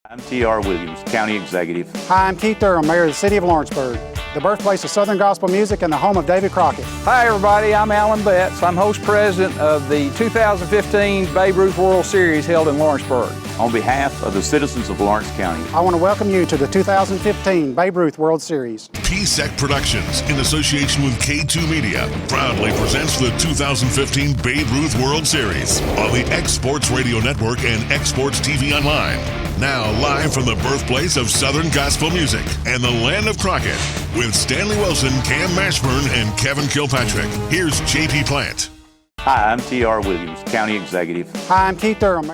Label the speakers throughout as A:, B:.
A: I'm T.R. Williams, County Executive.
B: Hi, I'm Keith Durham, Mayor of the City of Lawrenceburg, the birthplace of Southern gospel music and the home of David Crockett.
C: Hi everybody, I'm Alan Betts. I'm host president of the 2015 Babe Ruth World Series held in Lawrenceburg.
A: On behalf of the citizens of Lawrence County,
B: I want to welcome you to the 2015 Babe Ruth World Series.
D: PSEC Productions, in association with K2 Media, proudly presents the 2015 Babe Ruth World Series on the X Sports Radio Network and X Sports TV Online. Now live from the birthplace of Southern gospel music and the land of Crockett, with Stanley Wilson, Cam Mashburn, and Kevin Kilpatrick. Here's JP Plant.
A: hi, I'm T.R. Williams, County Executive.
B: Hi, I'm Keith Durham.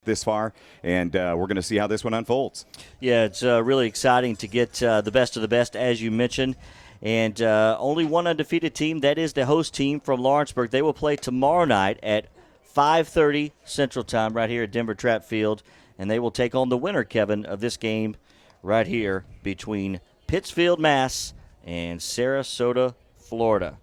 E: This far, and we're going to see how this one unfolds.
F: Yeah, it's really exciting to get the best of the best, as you mentioned. And only one undefeated team, that is the host team from Lawrenceburg. They will play tomorrow night at 5:30 Central Time right here at Denver Trapp Field, and they will take on the winner, Kevin, of this game right here between Pittsfield, Mass. and Sarasota, Florida.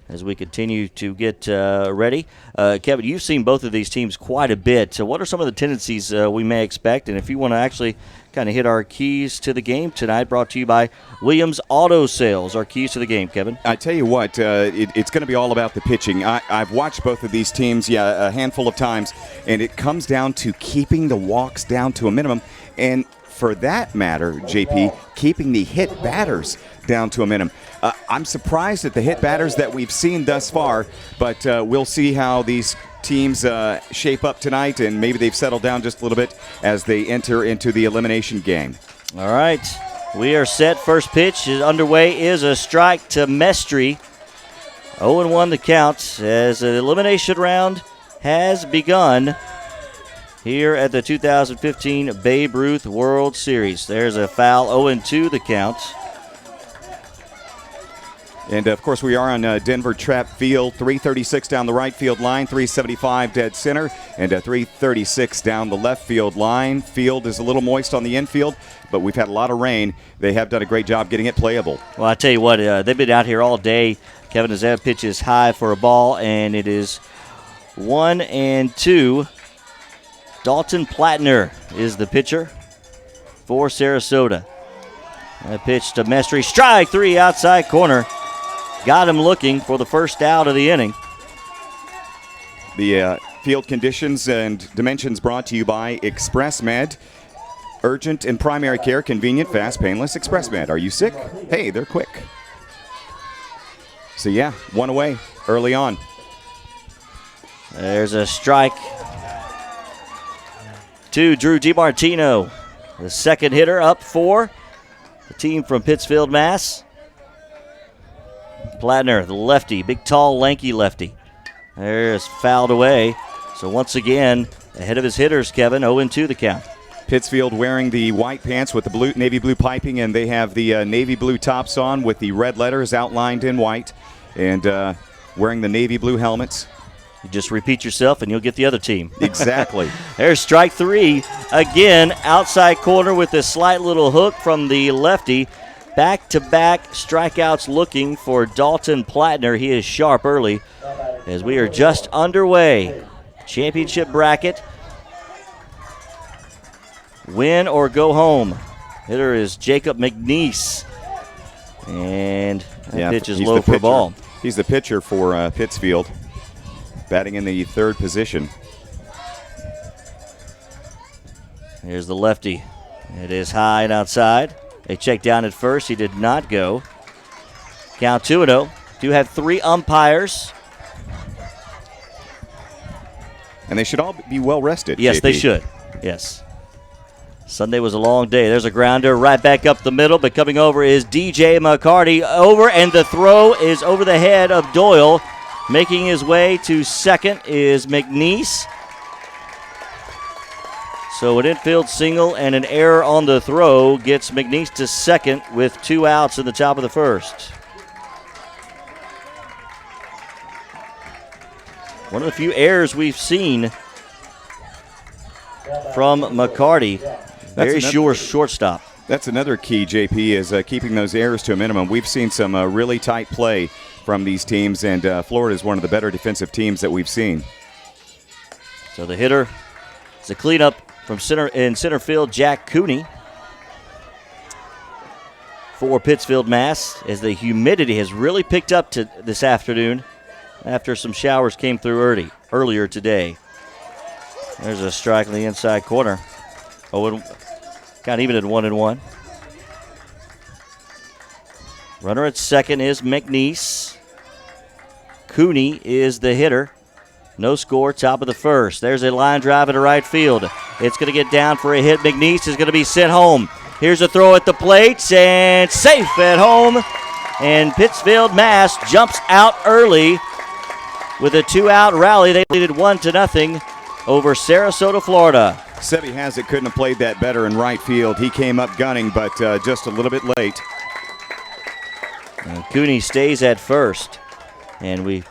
F: As we continue to get ready. Kevin, you've seen both of these teams quite a bit. So what are some of the tendencies we may expect? And if you want to actually kind of hit our keys to the game tonight, brought to you by Williams Auto Sales, our keys to the game, Kevin.
E: I tell you what, it's going to be all about the pitching. I've watched both of these teams, a handful of times, and it comes down to keeping the walks down to a minimum. And for that matter, JP, keeping the hit batters down to a minimum. I'm surprised at the hit batters that we've seen thus far, but we'll see how these teams shape up tonight, and maybe they've settled down just a little bit as they enter into the elimination game.
F: All right, we are set. First pitch is underway, is a strike to Mestry. 0-1 the count as the elimination round has begun here at the 2015 Babe Ruth World Series. There's a foul, 0-2 the count.
E: And, of course, we are on Denver Trapp Field, 336 down the right field line, 375 dead center, and 336 down the left field line. Field is a little moist on the infield, but we've had a lot of rain. They have done a great job getting it playable.
F: Well, I tell you what, they've been out here all day. Kevin, as that pitch is high for a ball, and it is 1-2. Dalton Plattner is the pitcher for Sarasota. That pitch to Mestry, strike three, outside corner. Got him looking for the first out of the inning.
E: The field conditions and dimensions brought to you by Express Med. Urgent and primary care, convenient, fast, painless. Express Med. Are you sick? Hey, they're quick. So, one away early on.
F: There's a strike to Drew DiMartino, the second hitter, up for the team from Pittsfield, Mass. Plattner, the lefty, big, tall, lanky lefty. There's fouled away. So once again, ahead of his hitters, Kevin, 0-2 the count.
E: Pittsfield wearing the white pants with the navy blue piping, and they have the navy blue tops on with the red letters outlined in white, and wearing the navy blue helmets.
F: You just repeat yourself and you'll get the other team.
E: Exactly.
F: There's strike 3. Again, outside corner with this slight little hook from the lefty. Back-to-back strikeouts looking for Dalton Plattner. He is sharp early as we are just underway. Championship bracket. Win or go home. Hitter is Jacob McNeese. And that pitch is low for a ball.
E: He's the pitcher for Pittsfield, batting in the third position.
F: Here's the lefty. It is high and outside. They checked down at first. He did not go. Count 2-0. Do have 3 umpires.
E: And they should all be well rested.
F: Yes,
E: JP.
F: they should. Yes. Sunday was a long day. There's a grounder right back up the middle, but coming over is DJ McCarty. Over, and the throw is over the head of Doyle. Making his way to second is McNeese. So an infield single and an error on the throw gets McNeese to second with 2 outs in the top of the first. One of the few errors we've seen from McCarty. Very sure shortstop.
E: That's another key, JP, is keeping those errors to a minimum. We've seen some really tight play from these teams, and Florida is one of the better defensive teams that we've seen.
F: So the hitter is a cleanup from center field, Jack Cooney. For Pittsfield, Mass, as the humidity has really picked up this afternoon after some showers came through earlier today. There's a strike in the inside corner. Count even at 1-1. Runner at second is McNeese. Cooney is the hitter. No score, top of the first. There's a line drive into right field. It's going to get down for a hit. McNeese is going to be sent home. Here's a throw at the plate, and safe at home. And Pittsfield, Mass jumps out early with a 2-out rally. They leaded 1-0 over Sarasota, Florida.
E: Sebi Hazzett couldn't have played that better in right field. He came up gunning, but just a little bit late.
F: And Cooney stays at first. And we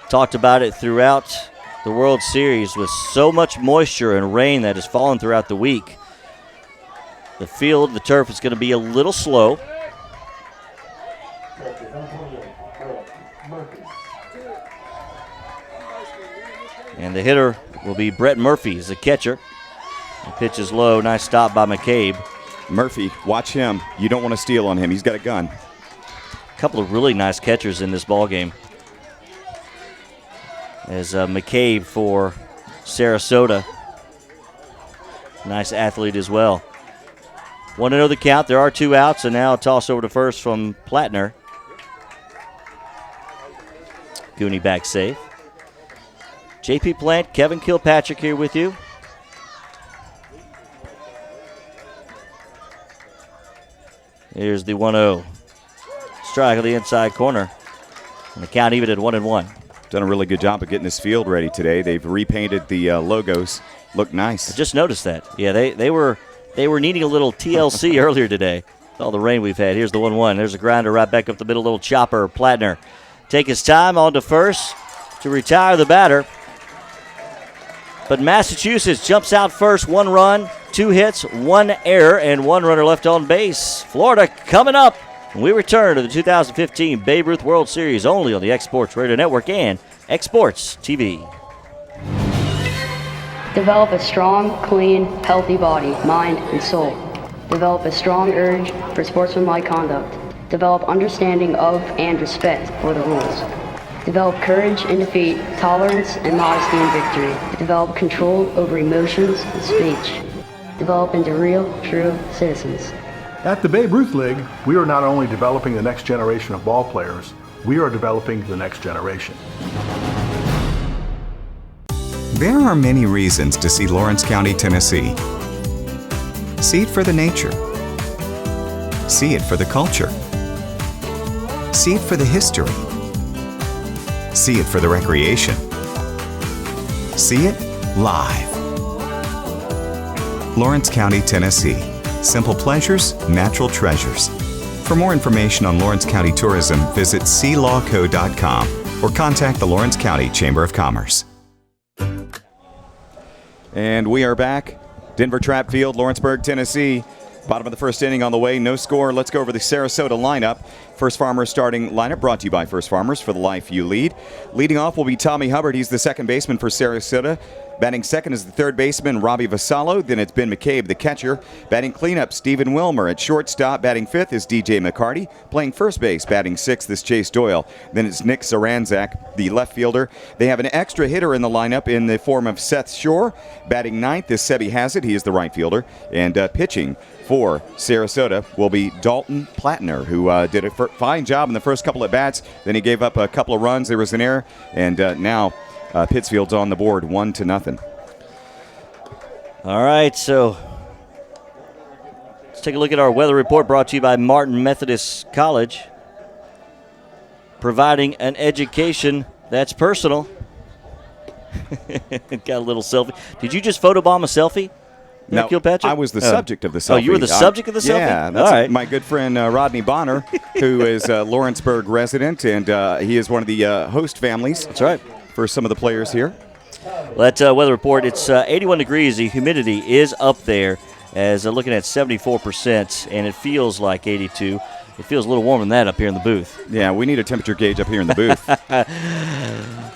F: talked about it throughout the World Series with so much moisture and rain that has fallen throughout the week. The field, the turf is going to be a little slow. And the hitter will be Brett Murphy as the catcher. The pitch is low. Nice stop by McCabe.
E: Murphy, watch him. You don't want to steal on him. He's got a gun.
F: A couple of really nice catchers in this ballgame. As McCabe for Sarasota. Nice athlete as well. 1-0 the count. There are 2 outs, and now a toss over to first from Plattner. Cooney back safe. JP Plant, Kevin Kilpatrick here with you. Here's the 1-0. Strike on the inside corner. And the count even at 1-1.
E: Done a really good job of getting this field ready today. They've repainted the logos. Look nice.
F: I just noticed that. Yeah, they were needing a little TLC earlier today. All the rain we've had. Here's the 1-1. There's a grounder right back up the middle. Little chopper. Plattner take his time on to first to retire the batter. But Massachusetts jumps out first. 1 run, 2 hits, 1 error, and 1 runner left on base. Florida coming up. We return to the 2015 Babe Ruth World Series only on the X-Sports Radio Network and X-Sports TV.
G: Develop a strong, clean, healthy body, mind, and soul. Develop a strong urge for sportsmanlike conduct. Develop understanding of and respect for the rules. Develop courage in defeat, tolerance and modesty in victory. Develop control over emotions and speech. Develop into real, true citizens.
H: At the Babe Ruth League, we are not only developing the next generation of ball players, we are developing the next generation.
I: There are many reasons to see Lawrence County, Tennessee. See it for the nature. See it for the culture. See it for the history. See it for the recreation. See it live. Lawrence County, Tennessee. Simple pleasures, natural treasures. For more information on Lawrence County tourism, visit sealawco.com or contact the Lawrence County Chamber of Commerce.
E: And we are back. Denver Trap Field, Lawrenceburg, Tennessee. Bottom of the first inning on the way, no score. Let's go over the Sarasota lineup. First Farmers starting lineup brought to you by First Farmers, for the life you lead. Leading off will be Tommy Hubbard. He's the second baseman for Sarasota. Batting second is the third baseman, Robbie Vassallo. Then it's Ben McCabe, the catcher. Batting cleanup, Stephen Wilmer. At shortstop, batting fifth is DJ McCarty. Playing first base, batting sixth is Chase Doyle. Then it's Nick Saranzak, the left fielder. They have an extra hitter in the lineup in the form of Seth Shore. Batting ninth is Sebi Hazzard. He is the right fielder. And pitching for Sarasota will be Dalton Platner, who did a fine job in the first couple at bats. Then he gave up a couple of runs. There was an error. And now Pittsfield's on the board 1-0.
F: All right, so let's take a look at our weather report brought to you by Martin Methodist College. Providing an education that's personal. Got a little selfie. Did you just photobomb a selfie?
E: No,
F: Kilpatrick?
E: I was the subject of the selfie.
F: Oh, you were the subject of the selfie?
E: Yeah, that's
F: all right.
E: My good friend Rodney Bonner, who is a Lawrenceburg resident, and he is one of the host families.
F: That's right.
E: For some of the players here.
F: Well, that weather report, it's 81 degrees. The humidity is up there as looking at 74%, and it feels like 82. It feels a little warmer than that up here in the booth.
E: Yeah, we need a temperature gauge up here in the booth.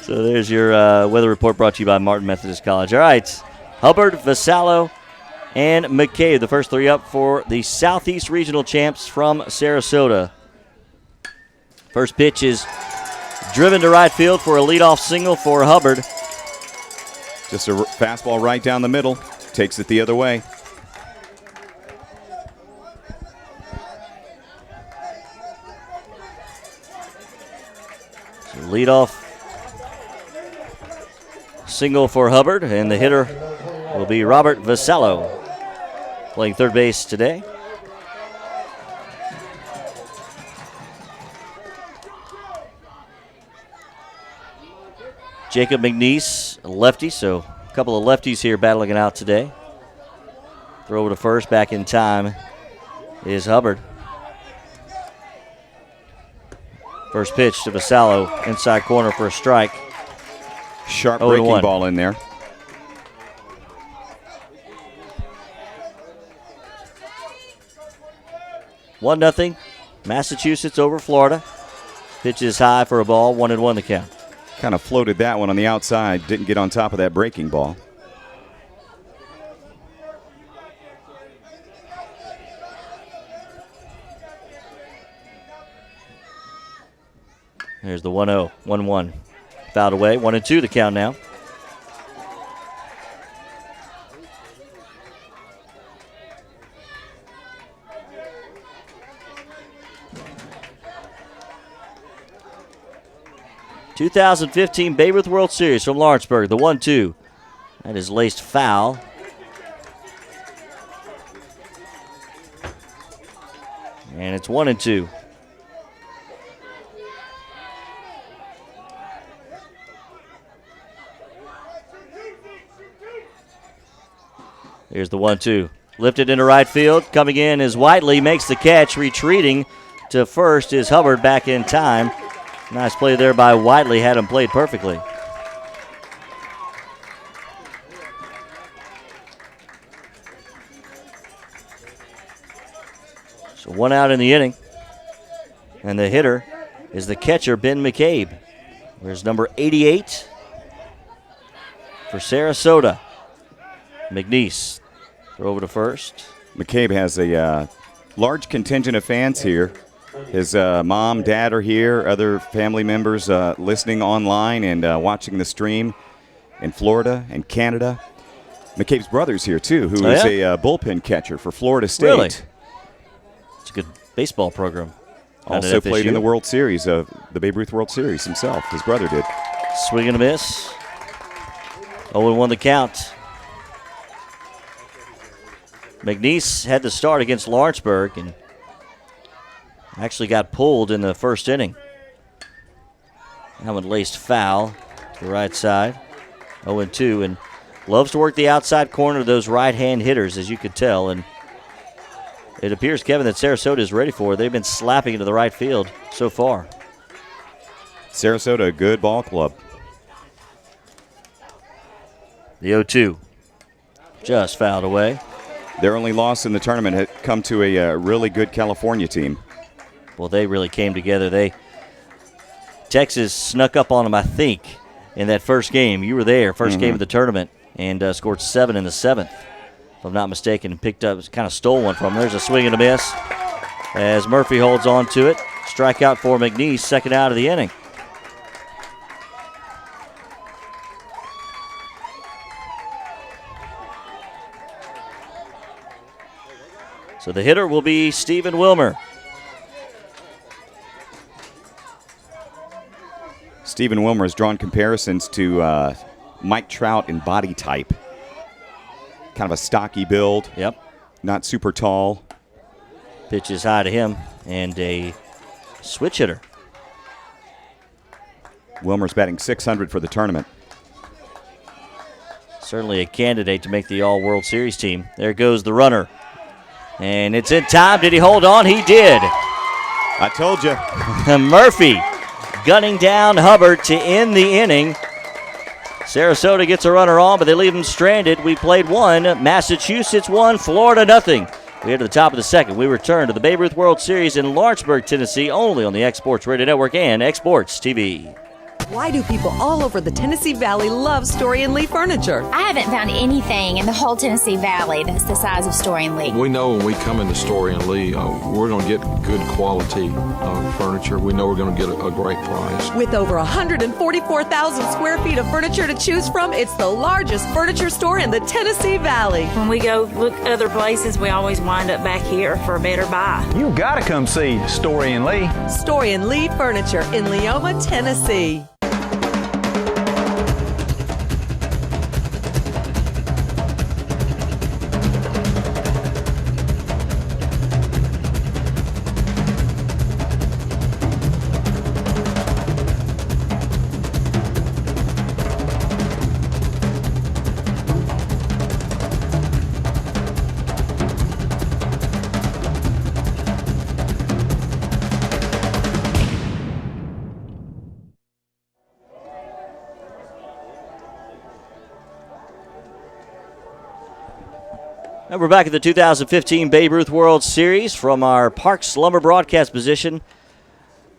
F: So there's your weather report brought to you by Martin Methodist College. All right, Hubbard, Vassallo, and McCabe, the first three up for the Southeast Regional Champs from Sarasota. First pitch is driven to right field for a leadoff single for Hubbard.
E: Just a fastball right down the middle. Takes it the other way.
F: So leadoff single for Hubbard, and the hitter will be Robert Vassallo, playing third base today. Jacob McNeese, a lefty, so a couple of lefties here battling it out today. Throw over to first, back in time is Hubbard. First pitch to Vassallo, inside corner for a strike.
E: Sharp breaking ball in there.
F: One nothing, Massachusetts over Florida. Pitch is high for a ball, 1-1 the count.
E: Kind of floated that one on the outside. Didn't get on top of that breaking ball.
F: There's the 1-0, 1-1. Fouled away, 1-2 the count now. '15 Babe Ruth World Series from Lawrenceburg. The 1-2. That is laced foul. And it's 1-2. Here's the 1-2. Lifted into right field. Coming in is Whiteley. Makes the catch. Retreating to first is Hubbard back in time. Nice play there by Whiteley. Had him played perfectly. So one out in the inning. And the hitter is the catcher, Ben McCabe. There's number 88 for Sarasota. McNeese. Throw over to first.
E: McCabe has a large contingent of fans here. His mom, dad are here, other family members listening online and watching the stream in Florida and Canada. McCabe's brother's here, too, who is a bullpen catcher for Florida State.
F: Really? It's a good baseball program.
E: Also played in the World Series, the Babe Ruth World Series himself. His brother did.
F: Swing and a miss. 0-1 the count. McNeese had to start against Lawrenceburg and actually got pulled in the first inning. That one laced foul to the right side. 0-2, and Loves to work the outside corner of those right-hand hitters, as you could tell. And it appears, Kevin, that Sarasota is ready for it. They've been slapping into the right field so far.
E: Sarasota, a good ball club.
F: The 0-2 just fouled away.
E: Their only loss in the tournament had come to a really good California team.
F: Well, they really came together. Texas snuck up on them, I think, in that first game. You were there, first game of the tournament, and scored 7 in the 7th, if I'm not mistaken, and picked up, kind of stole one from them. There's a swing and a miss as Murphy holds on to it. Strikeout for McNeese, second out of the inning. So the hitter will be Stephen Wilmer.
E: Stephen Wilmer has drawn comparisons to Mike Trout in body type. Kind of a stocky build.
F: Yep.
E: Not super tall.
F: Pitch is high to him, and a switch hitter.
E: Wilmer's batting .600 for the tournament.
F: Certainly a candidate to make the All-World Series team. There goes the runner. And it's in time. Did he hold on? He did.
E: I told you.
F: Murphy gunning down Hubbard to end the inning. Sarasota gets a runner on, but they leave him stranded. We played 1, Massachusetts 1, Florida nothing. We head to the top of the second. We return to the Babe Ruth World Series in Lawrenceburg, Tennessee, only on the X-Sports Radio Network and X-Sports TV.
J: Why do people all over the Tennessee Valley love Story & Lee furniture?
K: I haven't found anything in the whole Tennessee Valley that's the size of Story & Lee.
L: We know when we come into Story & Lee, we're going to get good quality furniture. We know we're going to get a great price.
J: With over 144,000 square feet of furniture to choose from, it's the largest furniture store in the Tennessee Valley.
M: When we go look other places, we always wind up back here for a better buy.
C: You got to come see Story & Lee.
J: Story & Lee Furniture in Leoma, Tennessee.
F: And we're back at the 2015 Babe Ruth World Series from our Park Slumber broadcast position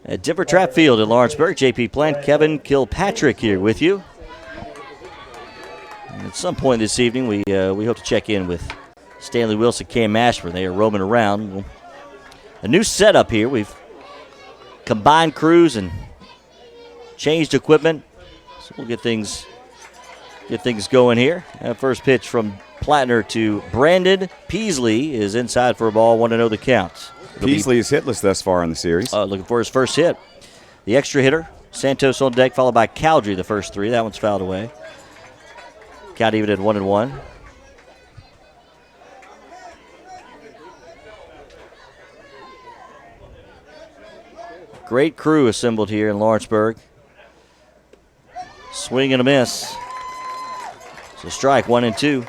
F: at Denver Trap Field in Lawrenceburg. JP Plant, Kevin Kilpatrick here with you. And at some point this evening, we hope to check in with Stanley Wilson, Cam Ashburn. They are roaming around. A new setup here. We've combined crews and changed equipment, so we'll get things going here. First pitch from Plattner to Brandon Peasley is inside for a ball, 1-0 the count.
E: Peasley is hitless thus far in the series.
F: Looking for his first hit. The extra hitter, Santos on deck, followed by Caldry, the first 3. That one's fouled away. Count even at 1-1. Great crew assembled here in Lawrenceburg. Swing and a miss. So strike, 1-2.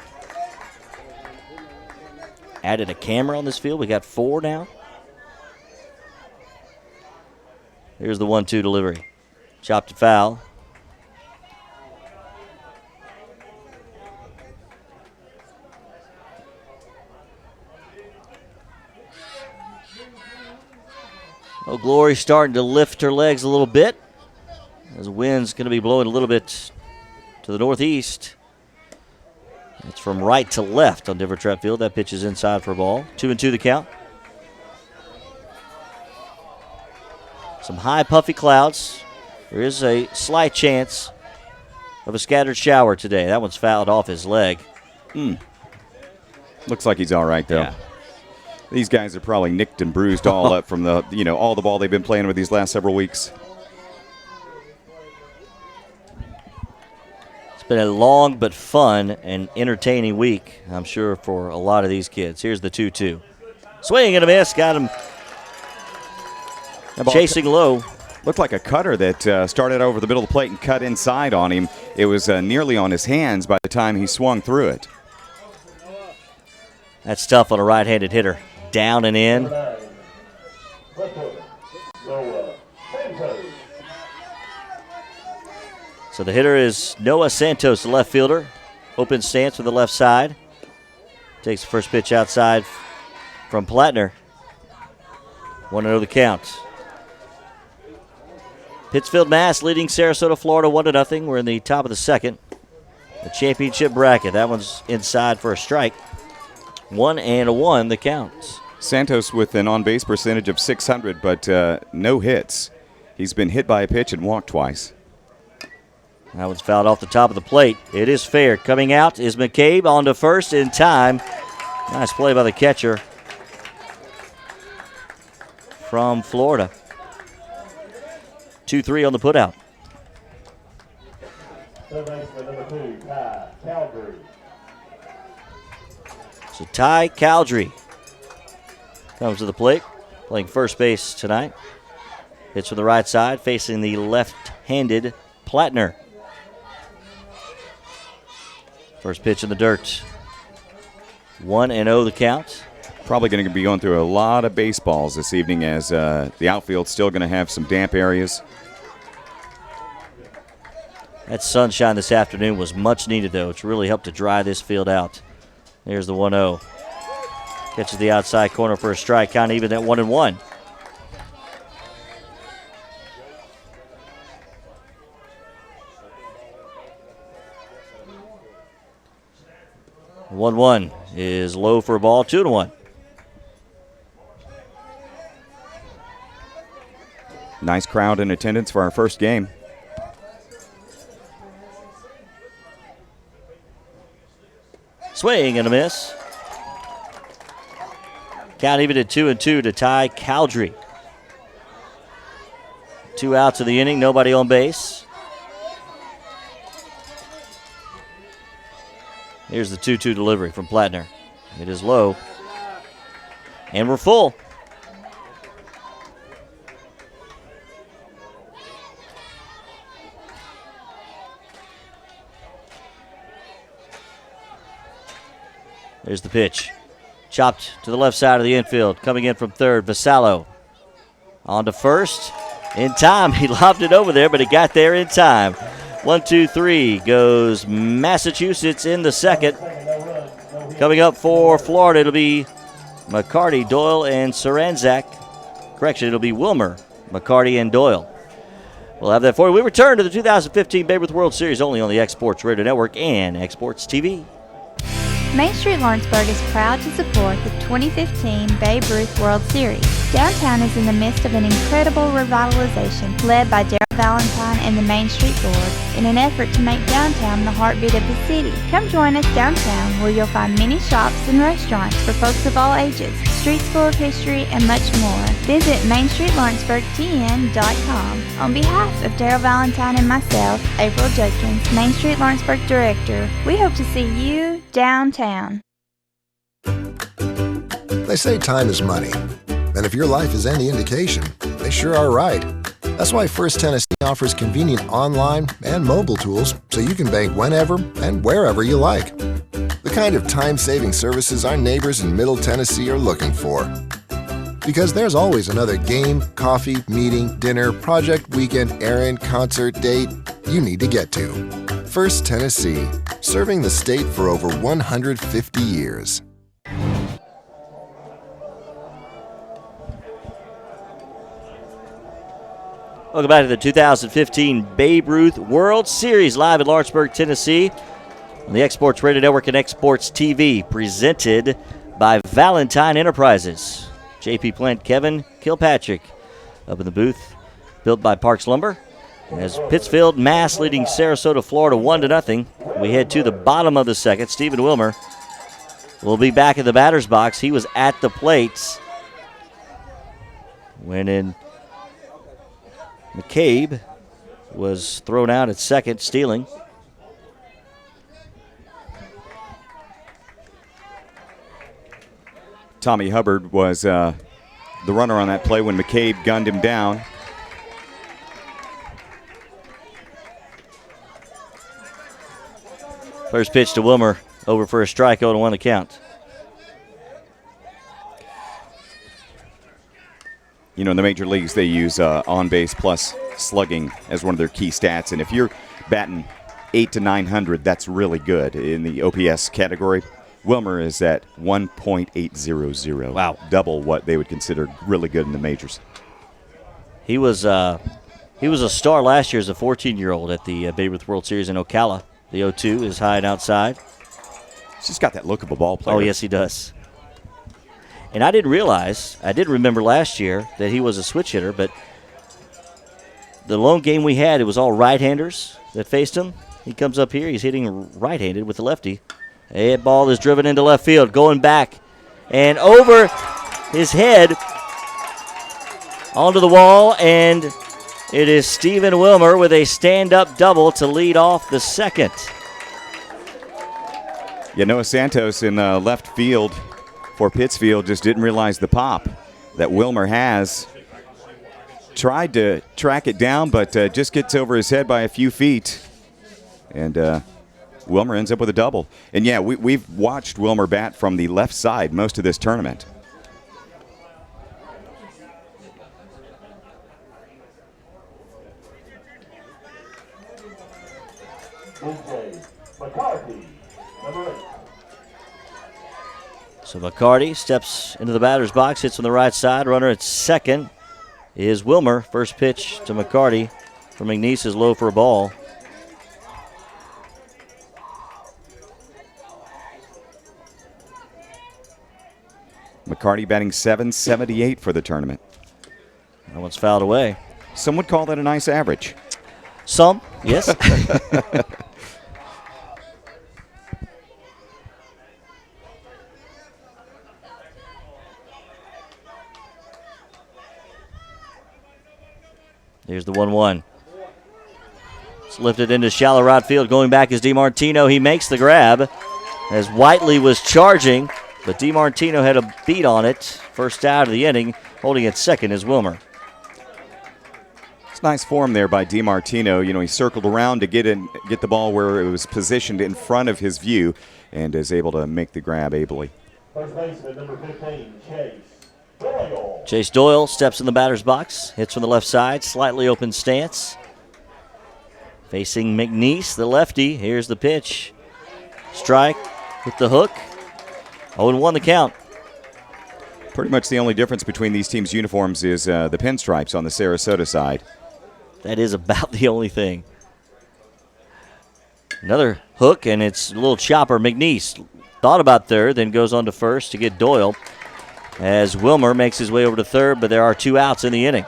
F: Added a camera on this field. We got 4 now. Here's the 1-2 delivery. Chopped to foul. Oh, Glory starting to lift her legs a little bit. As the wind's going to be blowing a little bit to the northeast. It's from right to left on Denver Trap Field. That pitch is inside for a ball. 2-2 the count. Some high puffy clouds. There is a slight chance of a scattered shower today. That one's fouled off his leg.
E: Looks like he's all right, though.
F: Yeah.
E: These guys are probably nicked and bruised all up from the, all the ball they've been playing with these last several weeks.
F: It's been a long but fun and entertaining week, I'm sure, for a lot of these kids. Here's the 2-2. Swing and a miss. Got him chasing low.
E: Looked like a cutter that started over the middle of the plate and cut inside on him. It was nearly on his hands by the time he swung through it.
F: That's tough on a right-handed hitter. Down and in. So the hitter is Noah Santos, the left fielder. Open stance from the left side. Takes the first pitch outside from Plattner. 1-0 the count. Pittsfield, Mass leading Sarasota, Florida 1-0. We're in the top of the second. The championship bracket. That one's inside for a strike. 1-1 the count.
E: Santos with an on-base percentage of .600, but no hits. He's been hit by a pitch and walked twice.
F: That one's fouled off the top of the plate. It is fair. Coming out is McCabe on to first in time. Nice play by the catcher from Florida. 2-3 on the putout. So Ty Caldry comes to the plate, playing first base tonight. Hits from the right side, facing the left-handed Plattner. First pitch in the dirt. 1-0 the count.
E: Probably going to be going through a lot of baseballs this evening as the outfield's still going to have some damp areas.
F: That sunshine this afternoon was much needed, though. It's really helped to dry this field out. There's the 1-0. Catches the outside corner for a strike, count even at 1-1. One is low for a ball, 2-1.
E: Nice crowd in attendance for our first game.
F: Swing and a miss. Count even at 2-2 to Ty Caldry. 2 outs of the inning, nobody on base. Here's the 2-2 delivery from Plattner. It is low. And we're full. There's the pitch. Chopped to the left side of the infield. Coming in from third, Vasallo. On to first. In time. He lobbed it over there, but he got there in time. 1-2-3 goes Massachusetts in the second. Coming up for Florida, it'll be McCarty, Doyle, and Saranzak. Correction, it'll be Wilmer, McCarty, and Doyle. We'll have that for you. We return to the 2015 Babe Ruth World Series only on the Exports Radio Network and Exports TV.
N: Main Street Lawrenceburg is proud to support the 2015 Babe Ruth World Series. Downtown is in the midst of an incredible revitalization led by Darryl Valentine and the Main Street Board in an effort to make downtown the heartbeat of the city. Come join us downtown where you'll find many shops and restaurants for folks of all ages, streets full of history, and much more. Visit MainStreetLawrenceburgTN.com. On behalf of Darryl Valentine and myself, April Judkins, Main Street Lawrenceburg Director, we hope to see you downtown.
O: They say time is money, and if your life is any indication, they sure are right. That's why First Tennessee offers convenient online and mobile tools so you can bank whenever and wherever you like. The kind of time-saving services our neighbors in Middle Tennessee are looking for. Because there's always another game, coffee, meeting, dinner, project, weekend, errand, concert, date you need to get to. First Tennessee, serving the state for over 150 years.
F: Welcome back to the 2015 Babe Ruth World Series live in Lawrenceburg, Tennessee on the Exports Radio Network and Exports TV, presented by Valentine Enterprises. JP Plant, Kevin Kilpatrick up in the booth, built by Parks Lumber. As Pittsfield, Mass leading Sarasota, Florida 1-0. We head to the bottom of the second. Stephen Wilmer will be back in the batter's box. He was at the plate when in McCabe was thrown out at second, stealing.
E: Tommy Hubbard was the runner on that play when McCabe gunned him down.
F: First pitch to Wilmer, over for a strike, 0-1 the count.
E: You know, in the major leagues, they use on-base plus slugging as one of their key stats. And if you're batting 800 to 900, that's really good in the OPS category. Wilmer is at 1.800.
F: Wow.
E: Double what they would consider really good in the majors.
F: He was a star last year as a 14-year-old at the Babe Ruth World Series in Ocala. The 0-2 is high and outside.
E: He's just got that look of a ball player.
F: Oh, yes, he does. And I didn't remember last year that he was a switch hitter, but the lone game we had, it was all right-handers that faced him. He comes up here, he's hitting right-handed with the lefty. That ball is driven into left field, going back and over his head onto the wall, and it is Stephen Wilmer with a stand-up double to lead off the second.
E: Yeah, Noah Santos in left field for Pittsfield just didn't realize the pop that Wilmer has. Tried to track it down, but just gets over his head by a few feet. And Wilmer ends up with a double. And, yeah, we've watched Wilmer bat from the left side most of this tournament.
F: So McCarty steps into the batter's box, hits on the right side. Runner at second is Wilmer. First pitch to McCarty from McNeese is low for a ball.
E: McCarty batting .778 for the tournament.
F: That one's fouled away.
E: Some would call that a nice average.
F: Some, yes. Here's the 1-1. It's lifted into shallow right field. Going back is DiMartino. He makes the grab as Whiteley was charging, but DiMartino had a beat on it. First out of the inning. Holding at second is Wilmer.
E: It's nice form there by DiMartino. You know, he circled around to get the ball where it was positioned in front of his view and is able to make the grab ably.
P: First baseman, number 15, Chase.
F: Chase Doyle steps in the batter's box, hits from the left side, slightly open stance. Facing McNeese, the lefty. Here's the pitch. Strike with the hook. 0-1 the count.
E: Pretty much the only difference between these teams' uniforms is the pinstripes on the Sarasota side.
F: That is about the only thing. Another hook, and it's a little chopper. McNeese thought about third, then goes on to first to get Doyle, as Wilmer makes his way over to third, but there are 2 outs in the inning.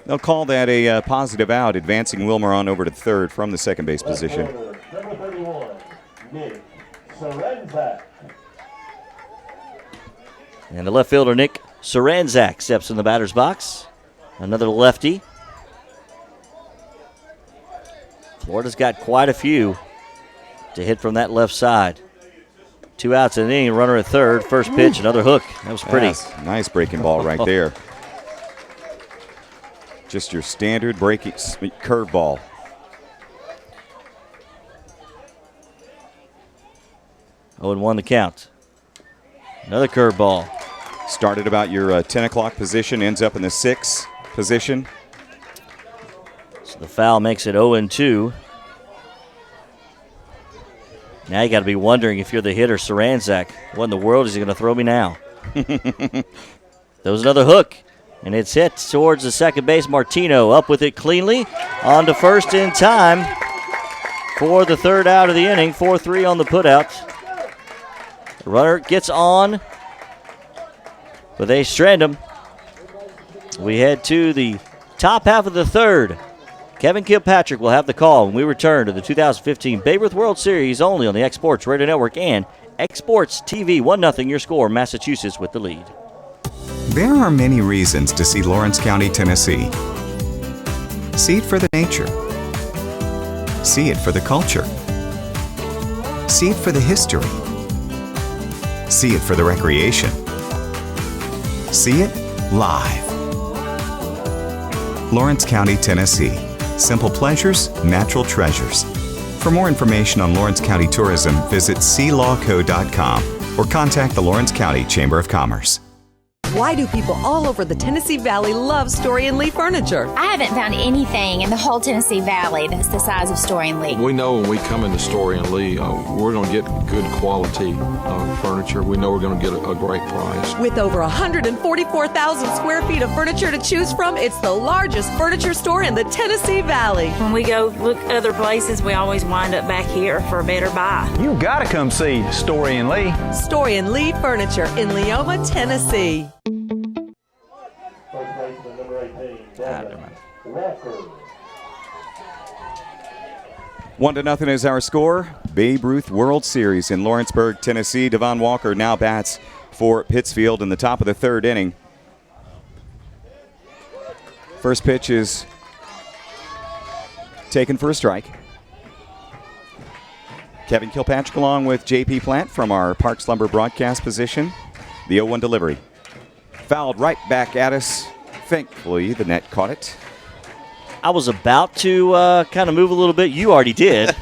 E: They'll call that a positive out, advancing Wilmer on over to third from the second base position.
P: Number 31, Nick Sarenzak.
F: And the left fielder, Nick Sarenzak, steps in the batter's box. Another lefty. Florida's got quite a few to hit from that left side. 2 outs in the inning, runner at third. First pitch, another hook. That was pretty.
E: Yes, nice breaking ball right there. Just your standard breaking curveball.
F: Oh, and 1 the count. Another curveball.
E: Started about your 10 o'clock position, ends up in the 6 position.
F: So the foul makes it 0-2. Now you got to be wondering if you're the hitter, Sarenzak. What in the world is he going to throw me now? There was another hook, and it's hit towards the second base. Martino up with it cleanly. On to first in time for the third out of the inning. 4-3 on the putout. The runner gets on, but they strand him. We head to the top half of the third. Kevin Kilpatrick will have the call when we return to the 2015 Babe Ruth World Series only on the X-Sports Radio Network and X-Sports TV. 1-0 your score, Massachusetts with the lead.
I: There are many reasons to see Lawrence County, Tennessee. See it for the nature. See it for the culture. See it for the history. See it for the recreation. See it live. Lawrence County, Tennessee. Simple pleasures, natural treasures. For more information on Lawrence County tourism, visit sealawco.com or contact the Lawrence County Chamber of Commerce.
J: Why do people all over the Tennessee Valley love Story & Lee furniture?
K: I haven't found anything in the whole Tennessee Valley that's the size of Story & Lee.
L: We know when we come into Story & Lee, we're going to get good quality furniture. We know we're going to get a great price.
J: With over 144,000 square feet of furniture to choose from, it's the largest furniture store in the Tennessee Valley.
M: When we go look other places, we always wind up back here for a better buy.
C: You gotta come see Story & Lee.
J: Story & Lee Furniture in Leoma, Tennessee.
P: First baseman number 18, Devin Walker.
E: 1-0 is our score. Babe Ruth World Series in Lawrenceburg, Tennessee. Devon Walker now bats for Pittsfield in the top of the third inning. First pitch is taken for a strike. Kevin Kilpatrick along with J.P. Plant from our Park Slumber broadcast position. The 0-1 delivery. Fouled right back at us. Thankfully, the net caught it.
F: I was about to kind of move a little bit. You already did.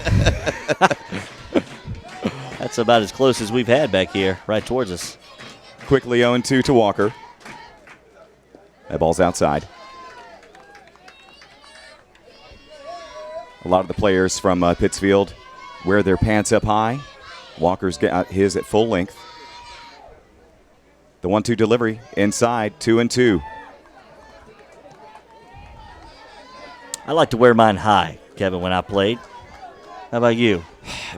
F: That's about as close as we've had back here, right towards us.
E: Quickly 0-2 to Walker. That ball's outside. A lot of the players from Pittsfield wear their pants up high. Walker's got his at full length. The 1-2 delivery inside, 2-2.
F: I like to wear mine high, Kevin, when I played. How about you?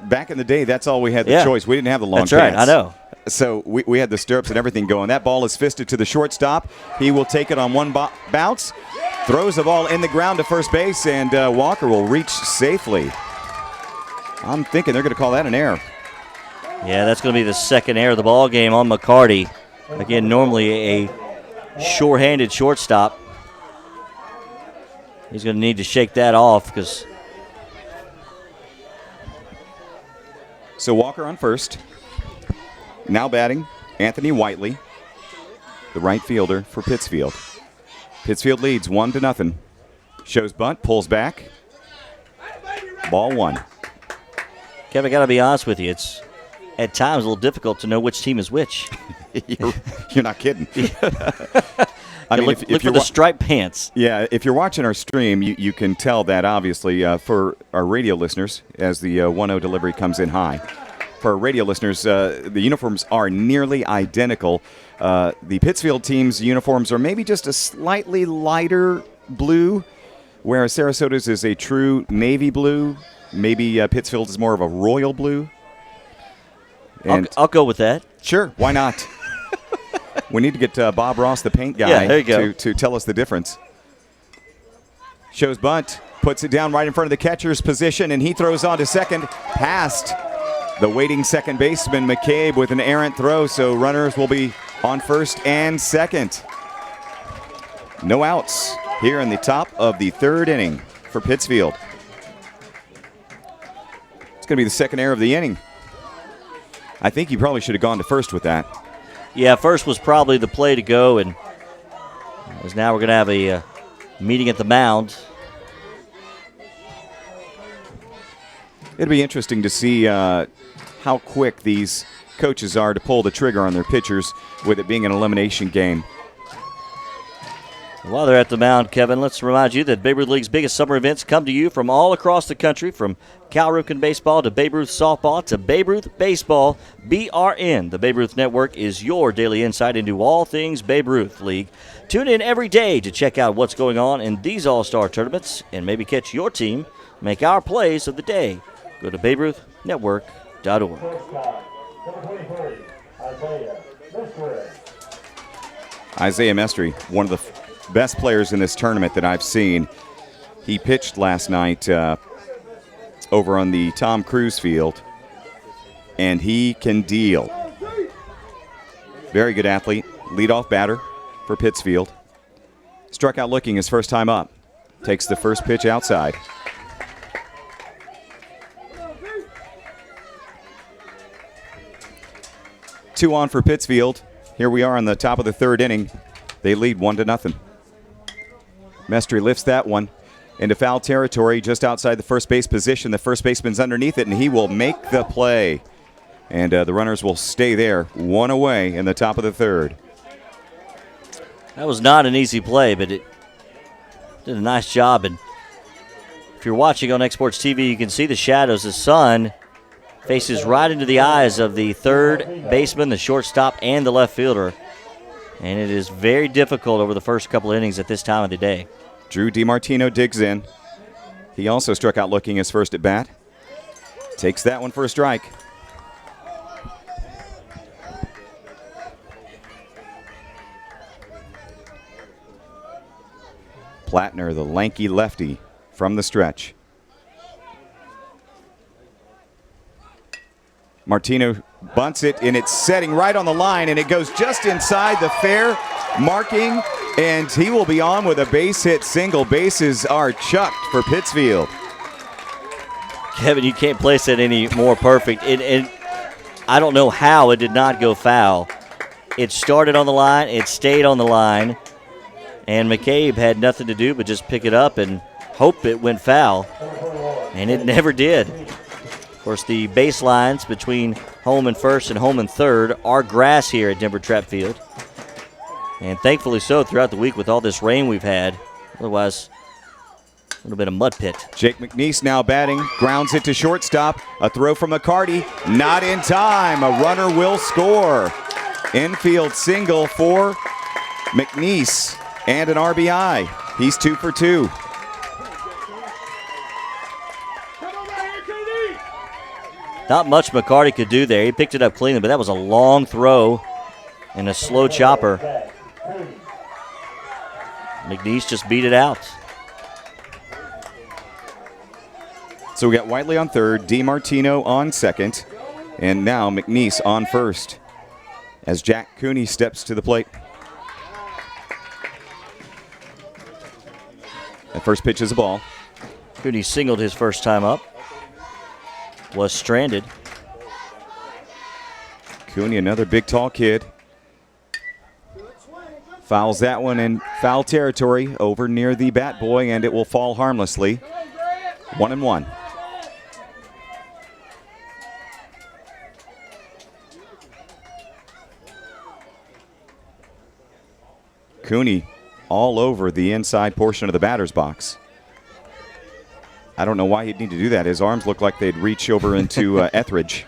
E: Back in the day, that's all we had the choice. We didn't have the long pants.
F: That's right, I know.
E: So we had the stirrups and everything going. That ball is fisted to the shortstop. He will take it on one bounce, throws the ball in the ground to first base, and Walker will reach safely. I'm thinking they're going to call that an error.
F: Yeah, that's going to be the second error of the ball game on McCarty. Again, normally a sure-handed shortstop. He's going to need to shake that off because.
E: So Walker on first. Now batting, Anthony Whiteley, the right fielder for Pittsfield. Pittsfield leads 1-0. Shows bunt, pulls back. Ball one.
F: Kevin, I got to be honest with you. It's at times a little difficult to know which team is which.
E: You're not kidding.
F: I mean, look for the striped pants.
E: Yeah, if you're watching our stream, you can tell that, obviously, for our radio listeners, as the 1-0 delivery comes in high. For our radio listeners, the uniforms are nearly identical. The Pittsfield team's uniforms are maybe just a slightly lighter blue, whereas Sarasota's is a true navy blue. Maybe Pittsfield is more of a royal blue.
F: And I'll go with that.
E: Sure, why not? We need to get Bob Ross, the paint guy,
F: there you go.
E: to tell us the difference. Shows bunt, puts it down right in front of the catcher's position, and he throws on to second, past the waiting second baseman, McCabe, with an errant throw, so runners will be on first and second. No outs here in the top of the third inning for Pittsfield. It's going to be the second error of the inning. I think he probably should have gone to first with that.
F: Yeah, first was probably the play to go, and as now we're going to have a meeting at the mound.
E: It'll be interesting to see how quick these coaches are to pull the trigger on their pitchers with it being an elimination game.
F: While they're at the mound, Kevin, let's remind you that Babe Ruth League's biggest summer events come to you from all across the country, from Cal Ripken Baseball to Babe Ruth Softball to Babe Ruth Baseball. BRN, the Babe Ruth Network, is your daily insight into all things Babe Ruth League. Tune in every day to check out what's going on in these all-star tournaments and maybe catch your team make our plays of the day. Go to BabeRuthNetwork.org.
P: Number 23, Isaiah Mestre.
E: Isaiah Mestre, one of the best players in this tournament that I've seen. He pitched last night over on the Tom Cruise field, and he can deal. Very good athlete, leadoff batter for Pittsfield. Struck out looking his first time up. Takes the first pitch outside. Two on for Pittsfield. Here we are on the top of the third inning. They lead 1-0. Mestre lifts that one. into foul territory just outside the first base position. The first baseman's underneath it, and he will make the play. And the runners will stay there, one away in the top of the third.
F: That was not an easy play, but it did a nice job. And if you're watching on Exports TV, you can see the shadows. The sun faces right into the eyes of the third baseman, the shortstop, and the left fielder. And it is very difficult over the first couple innings at this time of the day.
E: Drew DiMartino digs in. He also struck out looking his first at bat. Takes that one for a strike. Plattner, the lanky lefty from the stretch. Martino bunts it, and it's setting right on the line, and it goes just inside the fair marking, and he will be on with a base hit single. Bases are chucked for Pittsfield.
F: Kevin, you can't place it any more perfect. I don't know how it did not go foul. It started on the line, it stayed on the line, and McCabe had nothing to do but just pick it up and hope it went foul, and it never did. Of course, the baselines between home and first and home and third are grass here at Denver Trapp Field, and thankfully so throughout the week with all this rain we've had. Otherwise, a little bit of mud pit.
E: Jake McNeese now batting, grounds it to shortstop. A throw from McCarty, not in time. A runner will score. Infield single for McNeese and an RBI. He's 2 for 2.
F: Not much McCarty could do there. He picked it up cleanly, but that was a long throw and a slow chopper. McNeese just beat it out.
E: So we got Whiteley on third, DiMartino on second, and now McNeese on first as Jack Cooney steps to the plate. The first pitch is a ball.
F: Cooney singled his first time up. Was stranded.
E: Cooney, another big, tall kid. Fouls that one in foul territory over near the bat boy, and it will fall harmlessly. 1-1. Cooney all over the inside portion of the batter's box. I don't know why he'd need to do that. His arms look like they'd reach over into Etheridge.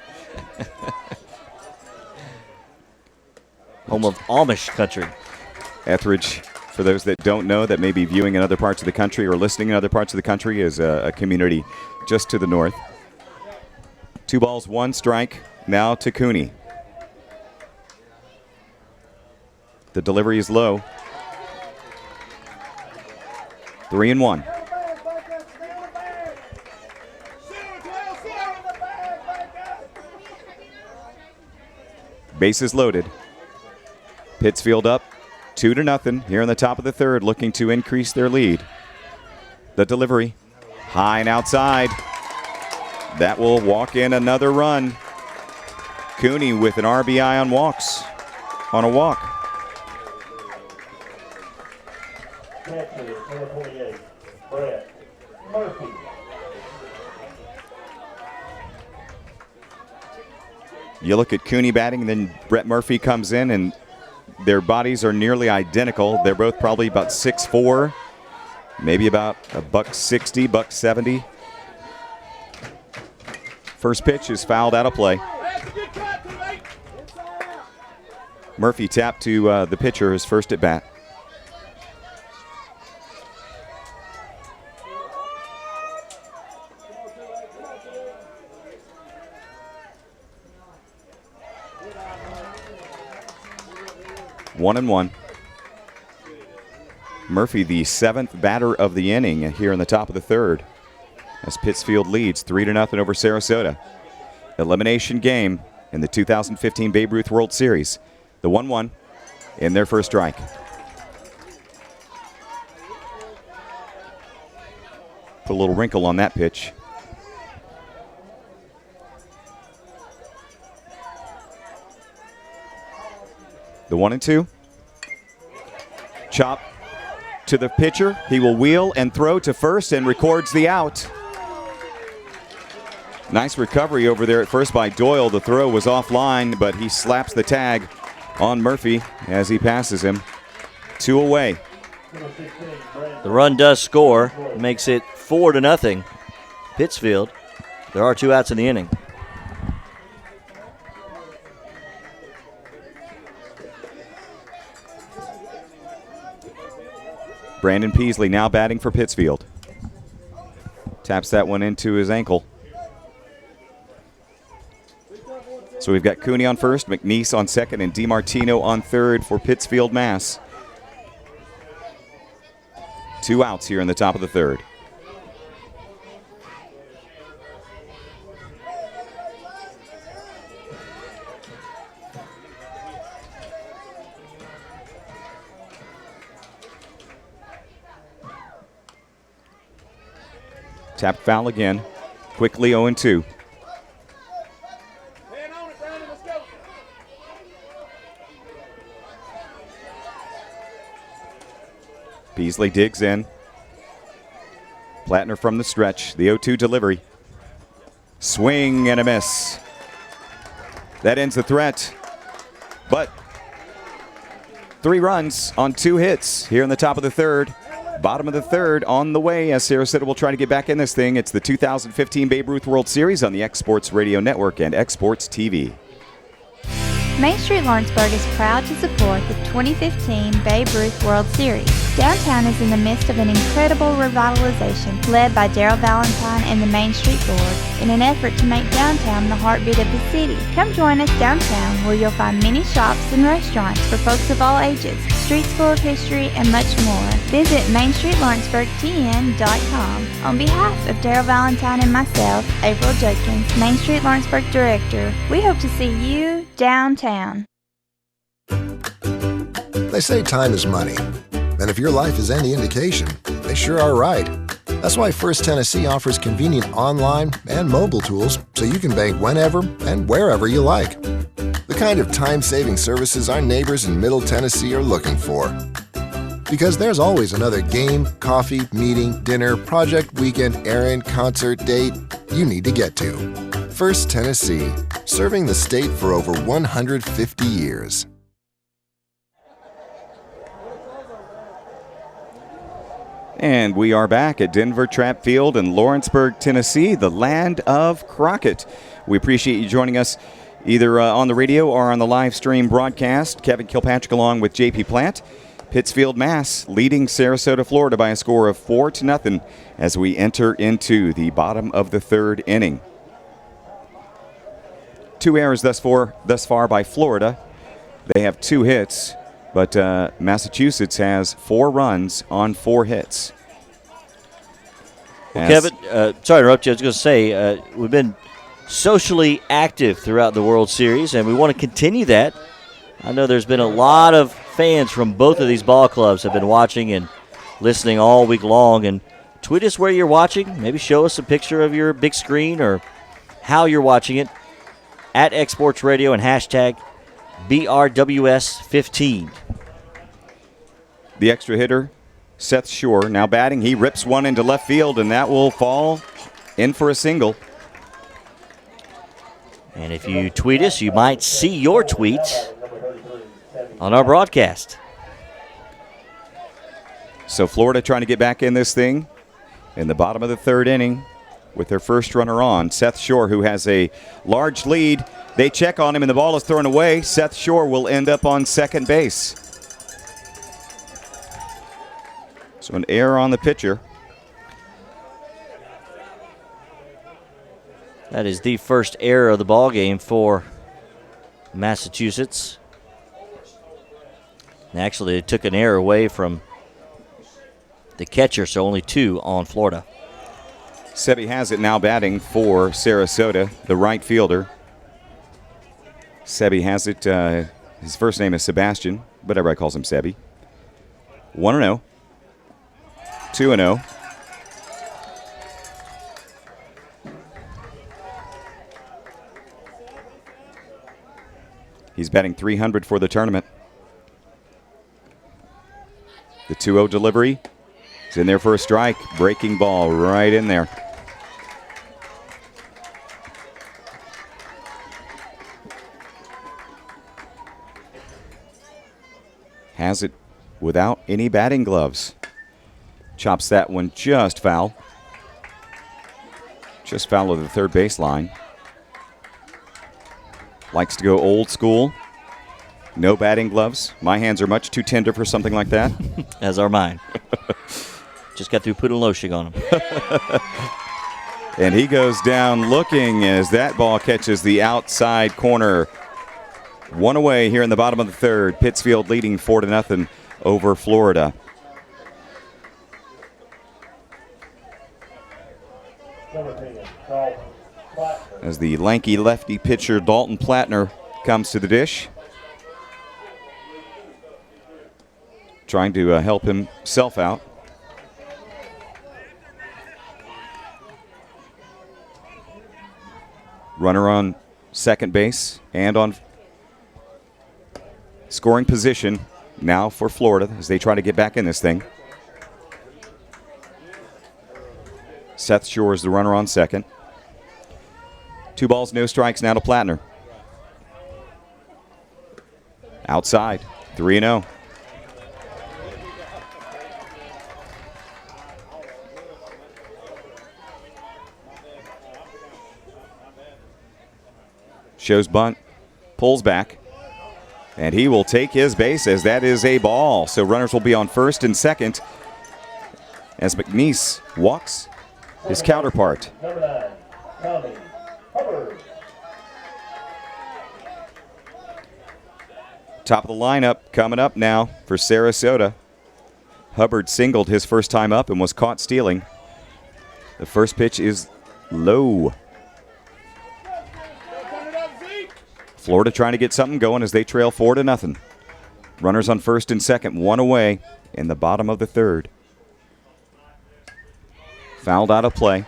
F: Home of Amish country.
E: Etheridge, for those that don't know, that may be viewing in other parts of the country or listening in other parts of the country, is a community just to the north. 2 balls, 1 strike, now to Cooney. The delivery is low. 3-1. Bases loaded. Pittsfield up 2-0 here in the top of the third, looking to increase their lead. The delivery high and outside. That will walk in another run. Cooney with an RBI on walks, on a walk.
P: Catcher, number 28, Brett Murphy.
E: You look at Cooney batting, and then Brett Murphy comes in, and their bodies are nearly identical. They're both probably about 6'4", maybe about $160, $170. First pitch is fouled out of play. Murphy tapped to the pitcher his first at bat. One and one. Murphy, the 7th batter of the inning here in the top of the third, as Pittsfield leads 3-0 over Sarasota. Elimination game in the 2015 Babe Ruth World Series. The 1-1 in their first strike. Put a little wrinkle on that pitch. The 1-2. Chop to the pitcher. He will wheel and throw to first and records the out. Nice recovery over there at first by Doyle. The throw was offline, but he slaps the tag on Murphy as he passes him. 2 away.
F: The run does score, makes it 4-0. Pittsfield. There are 2 outs in the inning.
E: Brandon Peasley now batting for Pittsfield. Taps that one into his ankle. So we've got Cooney on first, McNeese on second, and DiMartino on third for Pittsfield, Mass. 2 outs here in the top of the third. Tap foul again. Quickly 0-2. Beasley digs in. Plattner from the stretch. The 0-2 delivery. Swing and a miss. That ends the threat. But 3 runs on 2 hits here in the top of the third. Bottom of the third on the way as Sarasota will try to get back in this thing. It's the 2015 Babe Ruth World Series on the Exports Radio Network and Exports TV.
N: Main Street Lawrenceburg is proud to support the 2015 Babe Ruth World Series. Downtown is in the midst of an incredible revitalization led by Darryl Valentine and the Main Street Board in an effort to make downtown the heartbeat of the city. Come join us downtown where you'll find many shops and restaurants for folks of all ages, streets full of history, and much more. Visit MainStreetLawrenceburgTN.com. On behalf of Darryl Valentine and myself, April Judkins, Main Street Lawrenceburg Director, we hope to see you downtown.
O: They say time is money. And if your life is any indication, they sure are right. That's why First Tennessee offers convenient online and mobile tools so you can bank whenever and wherever you like. The kind of time-saving services our neighbors in Middle Tennessee are looking for. Because there's always another game, coffee, meeting, dinner, project, weekend, errand, concert, date you need to get to. First Tennessee, serving the state for over 150 years.
E: And we are back at Denver Trapp Field in Lawrenceburg, Tennessee, the land of Crockett. We appreciate you joining us either on the radio or on the live stream broadcast. Kevin Kilpatrick along with JP Plant. Pittsfield, Mass, leading Sarasota, Florida by a score of 4-0 as we enter into the bottom of the third inning. 2 errors thus far by Florida. They have 2 hits. But Massachusetts has 4 runs on 4 hits.
F: Well, Kevin, sorry to interrupt you. I was going to say, we've been socially active throughout the World Series, and we want to continue that. I know there's been a lot of fans from both of these ball clubs have been watching and listening all week long. And tweet us where you're watching. Maybe show us a picture of your big screen or how you're watching it at Exports Radio and hashtag BRWS15.
E: The extra hitter, Seth Shore, now batting. He rips one into left field, and that will fall in for a single.
F: And if you tweet us, you might see your tweets on our broadcast.
E: So Florida trying to get back in this thing in the bottom of the third inning with their first runner on. Seth Shore, who has a large lead. They check on him, and the ball is thrown away. Seth Shore will end up on second base. So an error on the pitcher.
F: That is the first error of the ball game for Massachusetts. And actually, they took an error away from the catcher, so only 2 on Florida.
E: Sebi has it now batting for Sarasota, the right fielder. Sebi has it. His first name is Sebastian, but everybody calls him Sebi. 1-0. 2-0. He's batting .300 for the tournament. The 2-0 delivery. It's in there for a strike. Breaking ball right in there. Has it without any batting gloves. Chops that one just foul. Just foul of the third baseline. Likes to go old school. No batting gloves. My hands are much too tender for something like that.
F: As are mine. Just got through putting lotion on them.
E: And he goes down looking as that ball catches the outside corner. One away here in the bottom of the third. Pittsfield leading 4-0 over Florida. As the lanky lefty pitcher Dalton Plattner comes to the dish. Trying to help himself out. Runner on second base and on scoring position now for Florida as they try to get back in this thing. Seth Shore is the runner on second. 2 balls, no strikes now to Plattner. Outside, 3-0. Shows bunt, pulls back, and he will take his base as that is a ball. So runners will be on first and second as McNeese walks his counterpart.
P: Number 9, Tommy Hubbard.
E: Top of the lineup coming up now for Sarasota. Hubbard singled his first time up and was caught stealing. The first pitch is low. Florida trying to get something going as they trail 4-0. Runners on first and second, 1 away in the bottom of the third. Fouled out of play.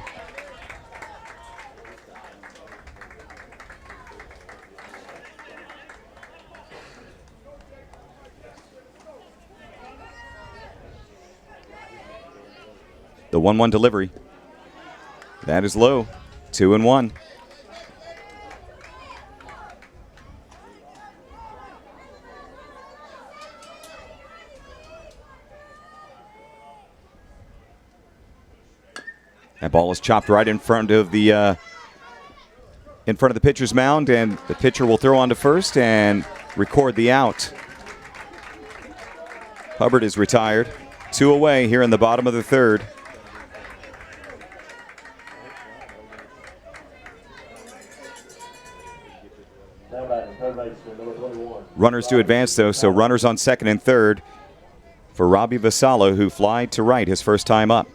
E: The 1-1 delivery. That is low. 2-1. That ball is chopped right in front of the pitcher's mound, and the pitcher will throw on to first and record the out. Hubbard is retired. 2 away here in the bottom of the third. Runners to advance, though, so runners on second and third for Robbie Vassallo, who flied to right his first time up.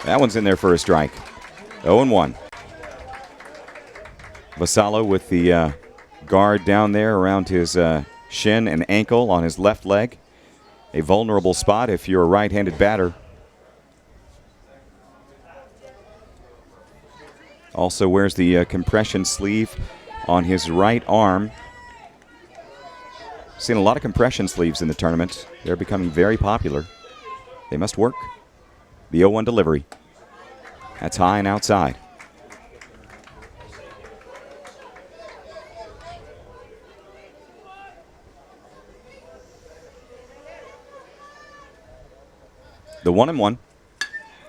E: That one's in there for a strike. 0-1. Vassallo with the guard down there around his shin and ankle on his left leg. A vulnerable spot if you're a right-handed batter. Also wears the compression sleeve on his right arm. Seen a lot of compression sleeves in the tournament. They're becoming very popular. They must work. The 0-1 delivery. That's high and outside. The 1-1.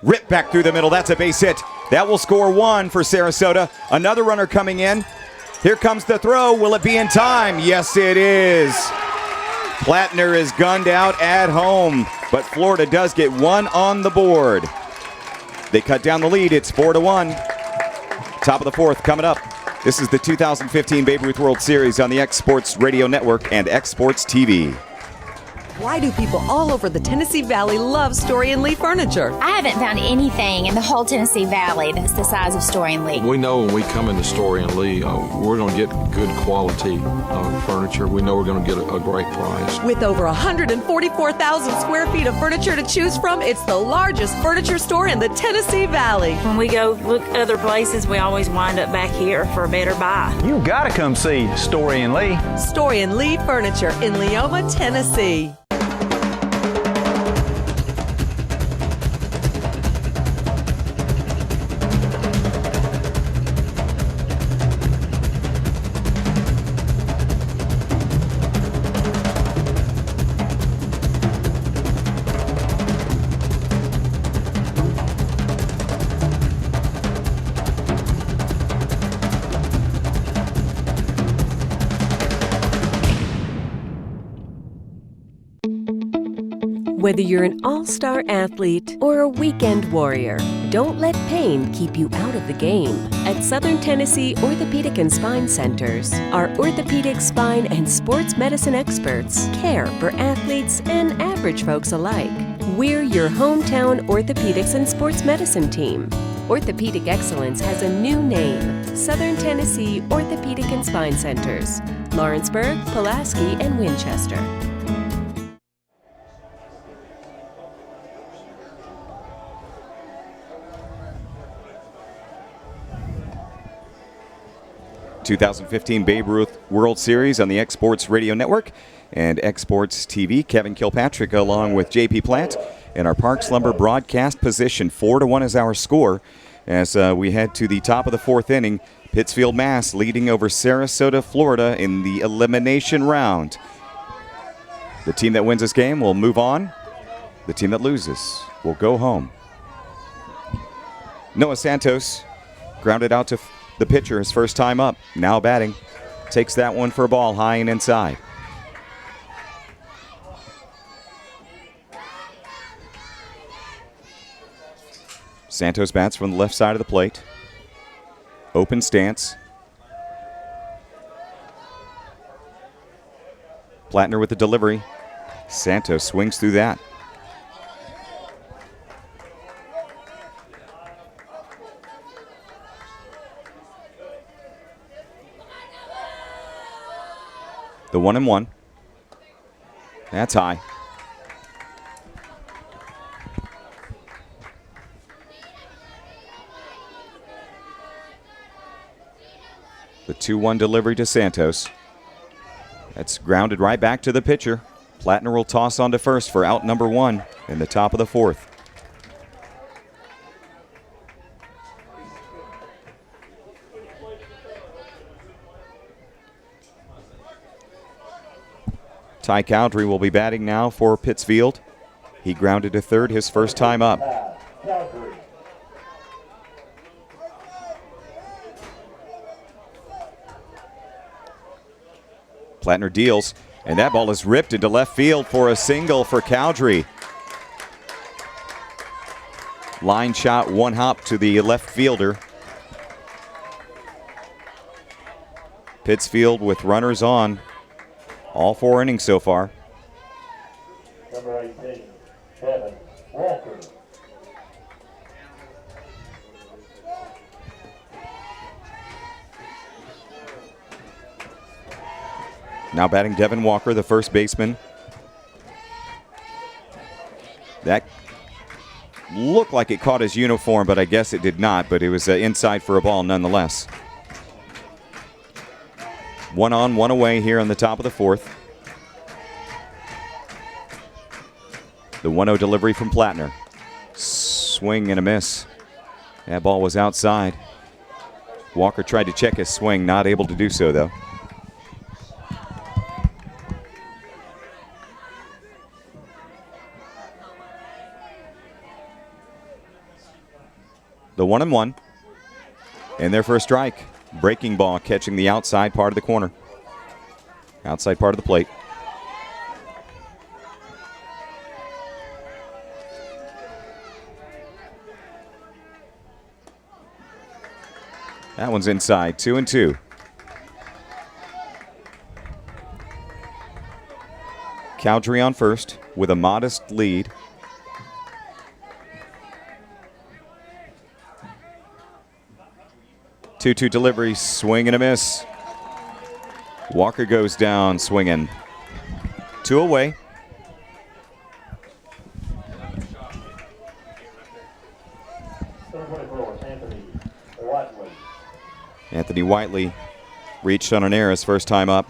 E: Ripped back through the middle. That's a base hit. That will score 1 for Sarasota. Another runner coming in. Here comes the throw. Will it be in time? Yes, it is. Plattner is gunned out at home, but Florida does get 1 on the board. They cut down the lead. It's 4-1. Top of the fourth coming up. This is the 2015 Babe Ruth World Series on the X Sports Radio Network and X Sports TV.
J: Why do people all over the Tennessee Valley love Story and Lee furniture?
K: I haven't found anything in the whole Tennessee Valley that's the size of Story and Lee.
L: We know when we come into Story and Lee, we're going to get good quality furniture. We know we're going to get a great price.
J: With over 144,000 square feet of furniture to choose from, it's the largest furniture store in the Tennessee Valley.
M: When we go look other places, we always wind up back here for a better buy.
C: You gotta come see Story and Lee.
J: Story and Lee Furniture in Leoma, Tennessee.
Q: Whether you're an all-star athlete or a weekend warrior, don't let pain keep you out of the game. At Southern Tennessee Orthopedic and Spine Centers, our orthopedic, spine, and sports medicine experts care for athletes and average folks alike. We're your hometown orthopedics and sports medicine team. Orthopedic excellence has a new name, Southern Tennessee Orthopedic and Spine Centers, Lawrenceburg, Pulaski, and Winchester.
E: ...2015 Babe Ruth World Series on the Exports Radio Network and Exports TV. Kevin Kilpatrick along with J.P. Plant in our Park Slumber broadcast position. 4-1 is our score as we head to the top of the fourth inning. Pittsfield, Mass. leading over Sarasota, Florida in the elimination round. The team that wins this game will move on. The team that loses will go home. Noah Santos grounded out to the pitcher, his first time up, now batting. Takes that one for a ball high and inside. Santos bats from the left side of the plate. Open stance. Plattner with the delivery. Santos swings through that. The 1-1. That's high. The 2-1 delivery to Santos. That's grounded right back to the pitcher. Plattner will toss on to first for out number one in the top of the fourth. Ty Cowdrey will be batting now for Pittsfield. He grounded to third his first time up. Plattner deals, and that ball is ripped into left field for a single for Cowdrey. Line shot, one hop to the left fielder. Pittsfield with runners on. All 4 innings so far.
P: Number 18, Kevin Walker.
E: Now batting Devin Walker, the first baseman. That looked like it caught his uniform, but I guess it did not. But it was inside for a ball nonetheless. 1 on, 1 away here on the top of the fourth. The 1-0 delivery from Plattner. Swing and a miss. That ball was outside. Walker tried to check his swing, not able to do so though. The 1-1. And there for a strike. Breaking ball catching the outside part of the corner. Outside part of the plate. That one's inside, 2-2. Cowdrey on first with a modest lead. Two delivery, swing and a miss. Walker goes down swinging. 2 away. Anthony Whiteley reached on an error his first time up.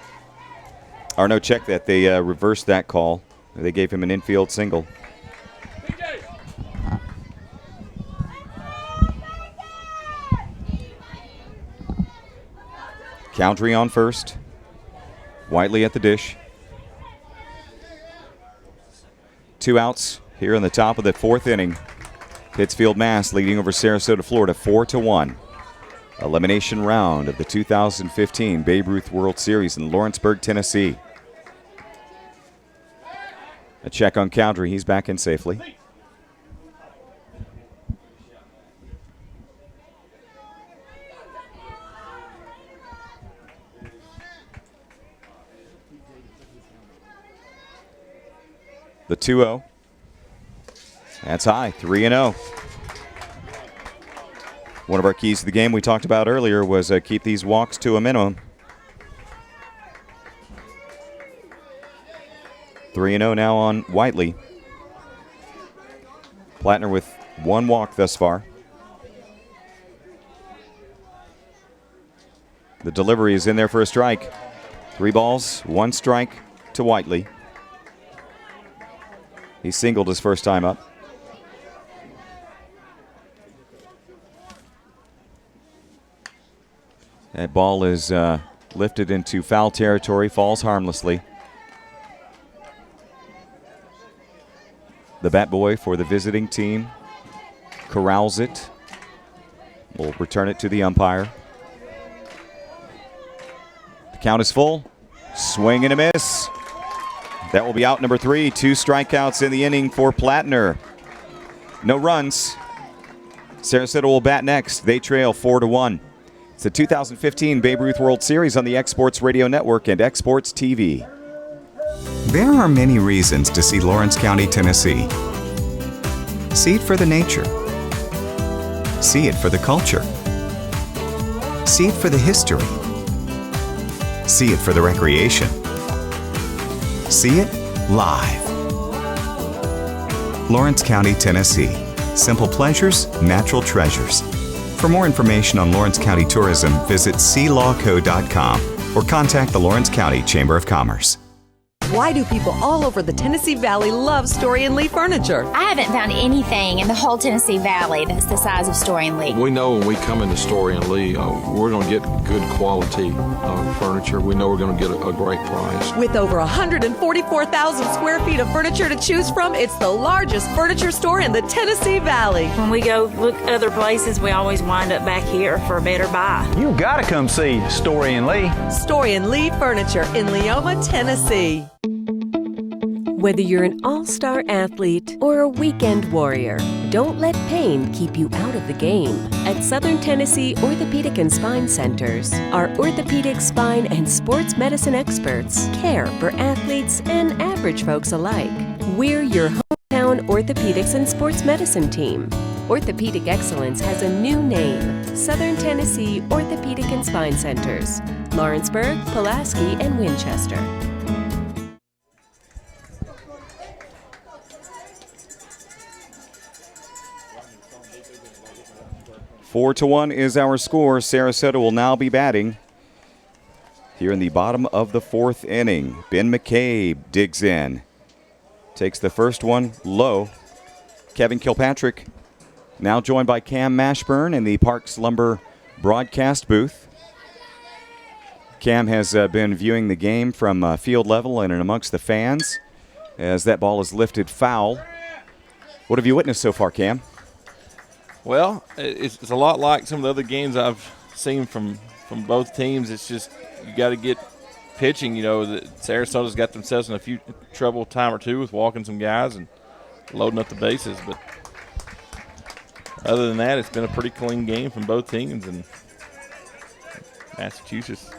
E: Or no, check that. They reversed that call. They gave him an infield single. Cowdrey on first. Whiteley at the dish. 2 outs here in the top of the 4th inning. Pittsfield, Mass leading over Sarasota, Florida 4-1. Elimination round of the 2015 Babe Ruth World Series in Lawrenceburg, Tennessee. A check on Cowdrey. He's back in safely. The 2-0. That's high, 3-0. One of our keys to the game we talked about earlier was keep these walks to a minimum. 3-0 now on Whiteley. Plattner with 1 walk thus far. The delivery is in there for a strike. 3 balls, 1 strike to Whiteley. He singled his first time up. That ball is lifted into foul territory, falls harmlessly. The bat boy for the visiting team corrals it. Will return it to the umpire. The count is full. Swing and a miss. That will be out number 3. 2 strikeouts in the inning for Plattner. No runs. Sarasota will bat next. They trail 4-1. It's the 2015 Babe Ruth World Series on the Exports Radio Network and Exports TV.
I: There are many reasons to see Lawrence County, Tennessee. See it for the nature. See it for the culture. See it for the history. See it for the recreation. See it live. Lawrence County, Tennessee. Simple pleasures, natural treasures. For more information on Lawrence County tourism, visit sealawco.com or contact the Lawrence County Chamber of Commerce.
J: Why do people all over the Tennessee Valley love Story & Lee furniture?
K: I haven't found anything in the whole Tennessee Valley that's the size of Story & Lee.
L: We know when we come into Story & Lee, we're going to get good quality furniture. We know we're going to get a great price.
J: With over 144,000 square feet of furniture to choose from, it's the largest furniture store in the Tennessee Valley.
M: When we go look other places, we always wind up back here for a better buy.
C: You gotta come see Story & Lee.
J: Story & Lee Furniture in Leoma, Tennessee.
Q: Whether you're an all-star athlete or a weekend warrior, don't let pain keep you out of the game. At Southern Tennessee Orthopedic and Spine Centers, our orthopedic, spine, and sports medicine experts care for athletes and average folks alike. We're your hometown orthopedics and sports medicine team. Orthopedic excellence has a new name, Southern Tennessee Orthopedic and Spine Centers, Lawrenceburg, Pulaski, and Winchester.
E: 4-1 is our score. Sarasota will now be batting here in the bottom of the 4th inning. Ben McCabe digs in. Takes the first one low. Kevin Kilpatrick now joined by Cam Mashburn in the Parks Lumber broadcast booth. Cam has been viewing the game from field level and amongst the fans as that ball is lifted foul. What have you witnessed so far, Cam?
R: Well, it's a lot like some of the other games I've seen from both teams. It's just you got to get pitching. You know, Sarasota's got themselves in a few trouble time or two with walking some guys and loading up the bases. But other than that, it's been a pretty clean game from both teams. And Massachusetts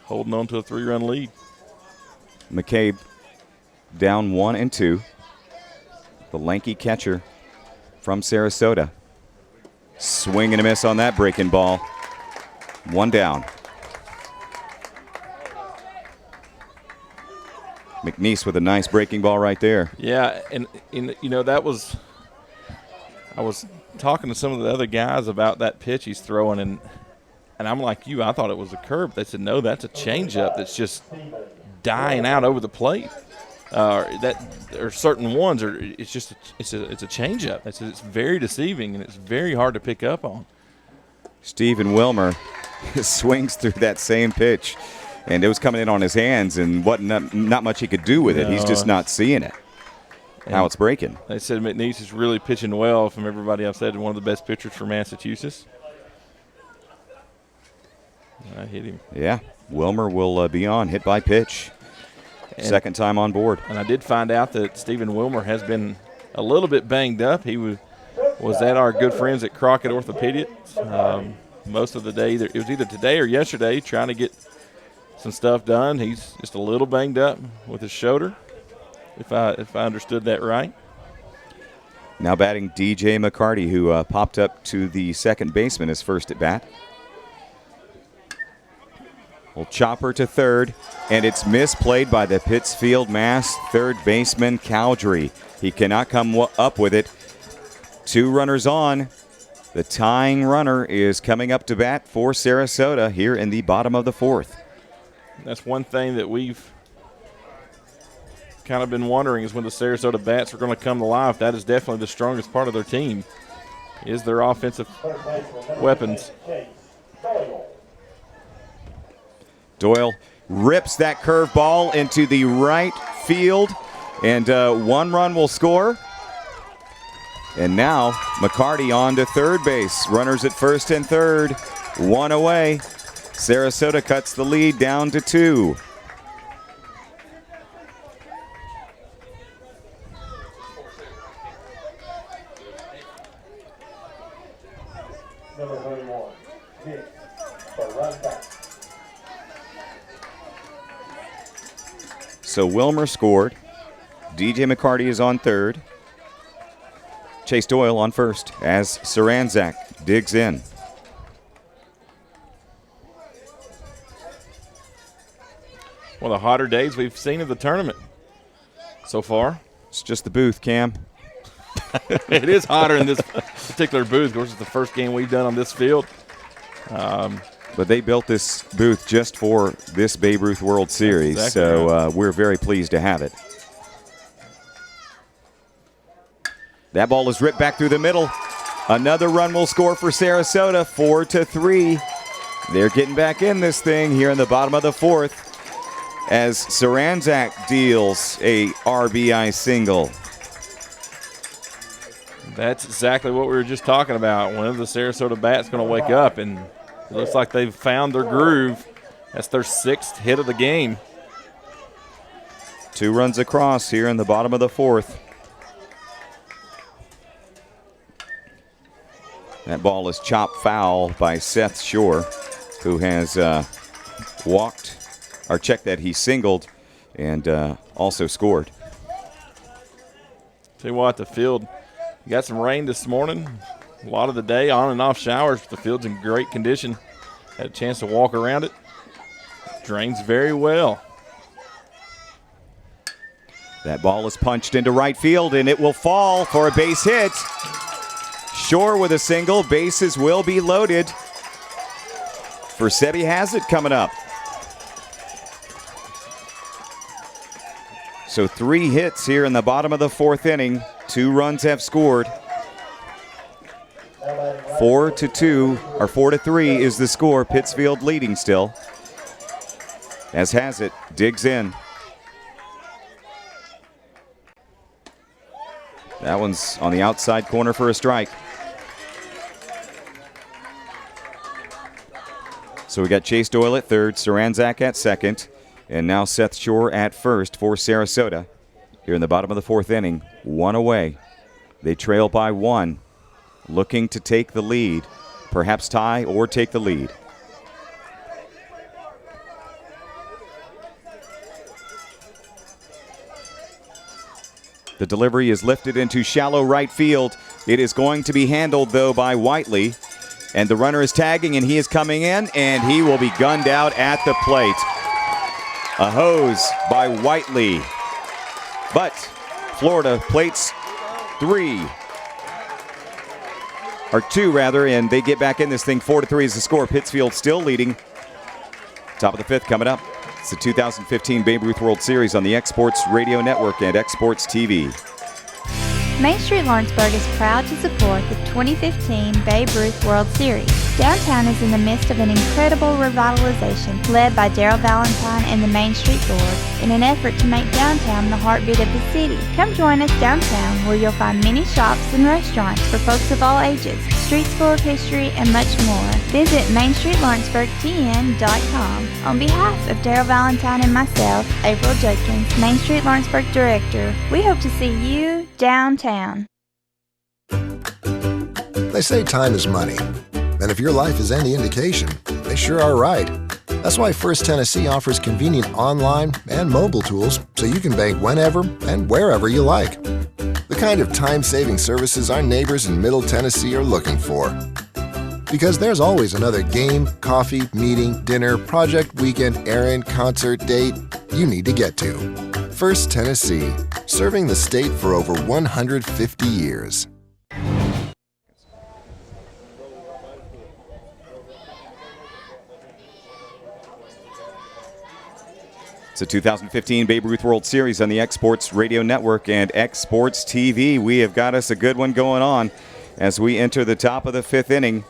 R: holding on to a 3-run lead.
E: McCabe down 1-2. The lanky catcher from Sarasota. Swing and a miss on that breaking ball. 1 down. McNeese with a nice breaking ball right there.
R: Yeah, and you know, that was – I was talking to some of the other guys about that pitch he's throwing, and I'm like you, I thought it was a curve. They said, no, that's a changeup that's just dying out over the plate. That there are certain ones, or it's just it's a changeup. It's very deceiving, and it's very hard to pick up on.
E: Stephen Wilmer swings through that same pitch, and it was coming in on his hands, and not much he could do with it. He's just not seeing it. How it's breaking.
R: They said McNeese is really pitching well. From everybody I've said, one of the best pitchers for Massachusetts. I hit him.
E: Yeah, Wilmer will be on, hit by pitch. Second time on board.
R: And I did find out that Stephen Wilmer has been a little bit banged up. He was at our good friends at Crockett Orthopedics most of the day. It was either today or yesterday, trying to get some stuff done. He's just a little banged up with his shoulder, if I understood that right.
E: Now batting DJ McCarty, who popped up to the second baseman his first at bat. Well, chopper to third, and it's misplayed by the Pittsfield Mass third baseman Cowdrey. He cannot come up with it. 2 runners on. The tying runner is coming up to bat for Sarasota here in the bottom of the 4th.
R: That's one thing that we've kind of been wondering, is when the Sarasota bats are going to come to life. That is definitely the strongest part of their team, is their offensive weapons.
E: Doyle rips that curve ball into the right field, and 1 run will score. And now McCarty on to third base. Runners at first and third, 1 away. Sarasota cuts the lead down to 2.
P: Number 31, Dick, for run back.
E: So Wilmer scored. DJ McCarty is on third. Chase Doyle on first as Saranzak digs in.
R: One of the hotter days we've seen of the tournament so far.
E: It's just the booth, Cam.
R: It is hotter in this particular booth. Of course, it's the first game we've done on this field.
E: But they built this booth just for this Babe Ruth World Series,
R: exactly
E: so
R: right.
E: We're very pleased to have it. That ball is ripped back through the middle. Another run will score for Sarasota, 4-3. They're getting back in this thing here in the bottom of the 4th as Saranzak deals a RBI single.
R: That's exactly what we were just talking about. One of the Sarasota bats going to wake up, and it looks like they've found their groove. That's their 6th hit of the game.
E: 2 runs across here in the bottom of the 4th. That ball is chopped foul by Seth Shore, who has checked that he singled and also scored.
R: Tell you what, the field got some rain this morning. A lot of the day, on and off showers. The field's in great condition. Had a chance to walk around it. Drains very well.
E: That ball is punched into right field, and it will fall for a base hit. Shore with a single. Bases will be loaded. For Sebi has it coming up. So 3 hits here in the bottom of the 4th inning. 2 runs have scored. 4-2 or 4-3 is the score. Pittsfield leading still. As has it, digs in. That one's on the outside corner for a strike. So we got Chase Doyle at third, Saranzak at second, and now Seth Shore at first for Sarasota. Here in the bottom of the 4th inning, 1 away. They trail by 1, looking to take the lead, perhaps tie or take the lead. The delivery is lifted into shallow right field. It is going to be handled, though, by Whiteley. And the runner is tagging, and he is coming in, and he will be gunned out at the plate. A hose by Whiteley. But Florida plates two, and they get back in this thing. 4-3 is the score. Pittsfield still leading. Top of the fifth coming up. It's the 2015 Babe Ruth World Series on the Exports Radio Network and Exports TV.
N: Main Street Lawrenceburg is proud to support the 2015 Babe Ruth World Series. Downtown is in the midst of an incredible revitalization led by Darryl Valentine and the Main Street Board in an effort to make downtown the heartbeat of the city. Come join us downtown where you'll find many shops and restaurants for folks of all ages, streets full of history, and much more. Visit MainStreetLawrenceburgTN.com. On behalf of Darryl Valentine and myself, April Judkins, Main Street Lawrenceburg Director, we hope to see you downtown.
O: They say time is money. And if your life is any indication, they sure are right. That's why First Tennessee offers convenient online and mobile tools so you can bank whenever and wherever you like. The kind of time-saving services our neighbors in Middle Tennessee are looking for. Because there's always another game, coffee, meeting, dinner, project, weekend, errand, concert, date you need to get to. First Tennessee, serving the state for over 150 years.
E: It's the 2015 Babe Ruth World Series on the Exports Radio Network and Exports TV. We have got us a good one going on as we enter the top of the fifth inning.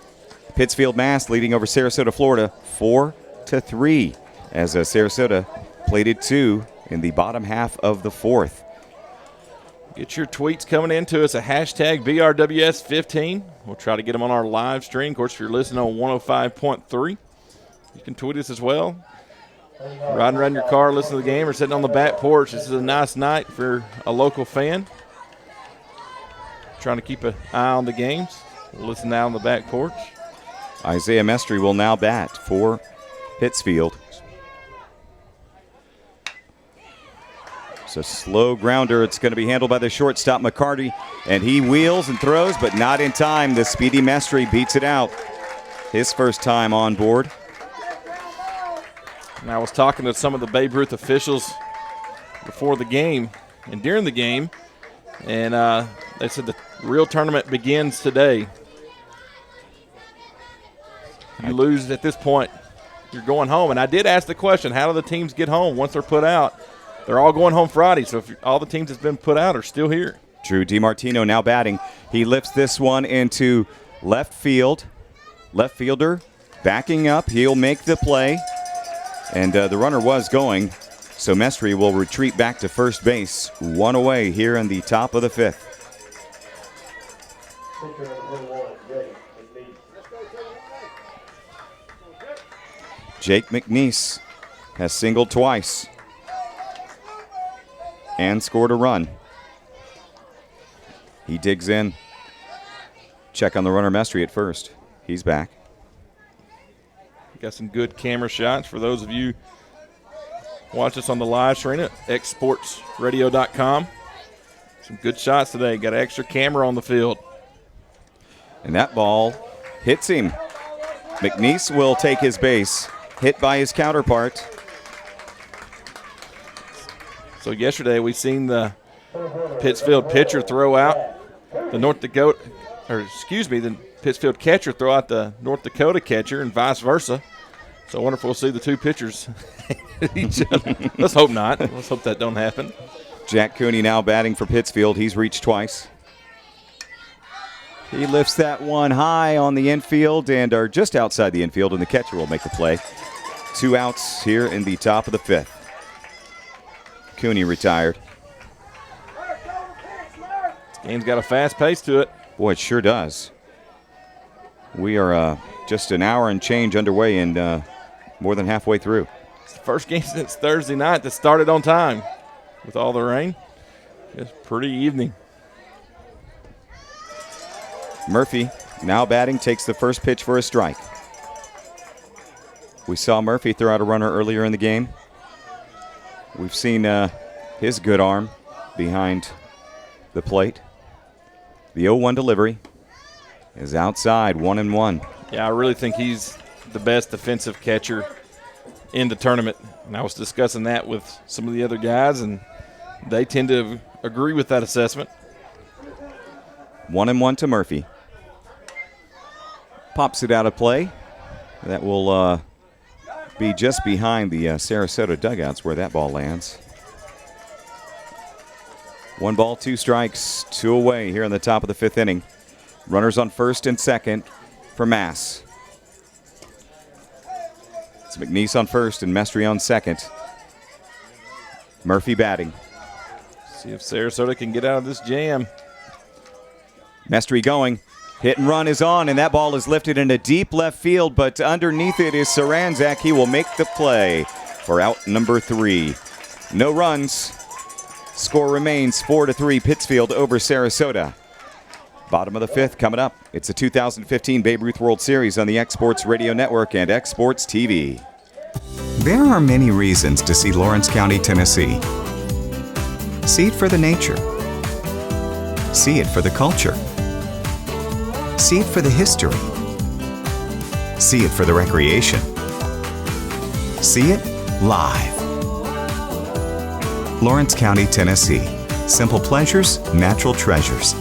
E: Pittsfield, Mass. leading over Sarasota, Florida, 4-3 as Sarasota plated 2 in the bottom half of the fourth.
R: Get your tweets coming into us, a hashtag BRWS15. We'll try to get them on our live stream. Of course, if you're listening on 105.3, you can tweet us as well. Riding around your car, listening to the game, or sitting on the back porch. This is a nice night for a local fan. Trying to keep an eye on the games. Listen out on the back porch.
E: Isaiah Mestry will now bat for Pittsfield. It's a slow grounder. It's going to be handled by the shortstop, McCarty, and he wheels and throws, but not in time. The speedy Mestry beats it out. His first time on board.
R: And I was talking to some of the Babe Ruth officials before the game and during the game, and they said the real tournament begins today. You lose at this point, you're going home. And I did ask the question, how do the teams get home once they're put out? They're all going home Friday, so if all the teams that's been put out are still here.
E: Drew DiMartino now batting. He lifts this one into left field. Left fielder backing up. He'll make the play. And the runner was going, so Mestry will retreat back to first base. One away here in the top of the fifth. Jake McNeese has singled twice and scored a run. He digs in. Check on the runner, Mestry at first. He's back.
R: Got some good camera shots for those of you watch us on the live stream at exportsradio.com. Some good shots today. Got an extra camera on the field.
E: And that ball hits him. McNeese will take his base, hit by his counterpart.
R: So yesterday we seen the Pittsfield pitcher throw out the the Pittsfield catcher throw out the North Dakota catcher and vice versa. So wonderful to see the two pitchers each other. Let's hope not. Let's hope that don't happen.
E: Jack Cooney now batting for Pittsfield. He's reached twice. He lifts that one high on the infield and are just outside the infield, and the catcher will make the play. 2 outs here in the top of the fifth. Cooney retired.
R: This game's got a fast pace to it.
E: Boy, it sure does. We are just an hour and change underway and more than halfway through.
R: It's the first game since Thursday night that started on time with all the rain. It's pretty evening.
E: Murphy now batting, takes the first pitch for a strike. We saw Murphy throw out a runner earlier in the game. We've seen his good arm behind the plate. The 0-1 delivery is outside, 1-1.
R: Yeah, I really think he's the best defensive catcher in the tournament. And I was discussing that with some of the other guys, and they tend to agree with that assessment.
E: 1-1 to Murphy. Pops it out of play. That will be just behind the Sarasota dugouts where that ball lands. 1 ball, 2 strikes, 2 away here in the top of the 5th inning. Runners on first and second for Mass. It's McNeese on first and Mestry on second. Murphy batting.
R: See if Sarasota can get out of this jam.
E: Mestry going. Hit and run is on, and that ball is lifted into deep left field, but underneath it is Saranzak. He will make the play for out number 3. No runs. Score remains 4-3 Pittsfield over Sarasota. Bottom of the 5th coming up. It's the 2015 Babe Ruth World Series on the Exports Radio Network and Exports TV.
I: There are many reasons to see Lawrence County, Tennessee. See it for the nature. See it for the culture. See it for the history. See it for the recreation. See it live. Lawrence County, Tennessee. Simple pleasures, natural treasures.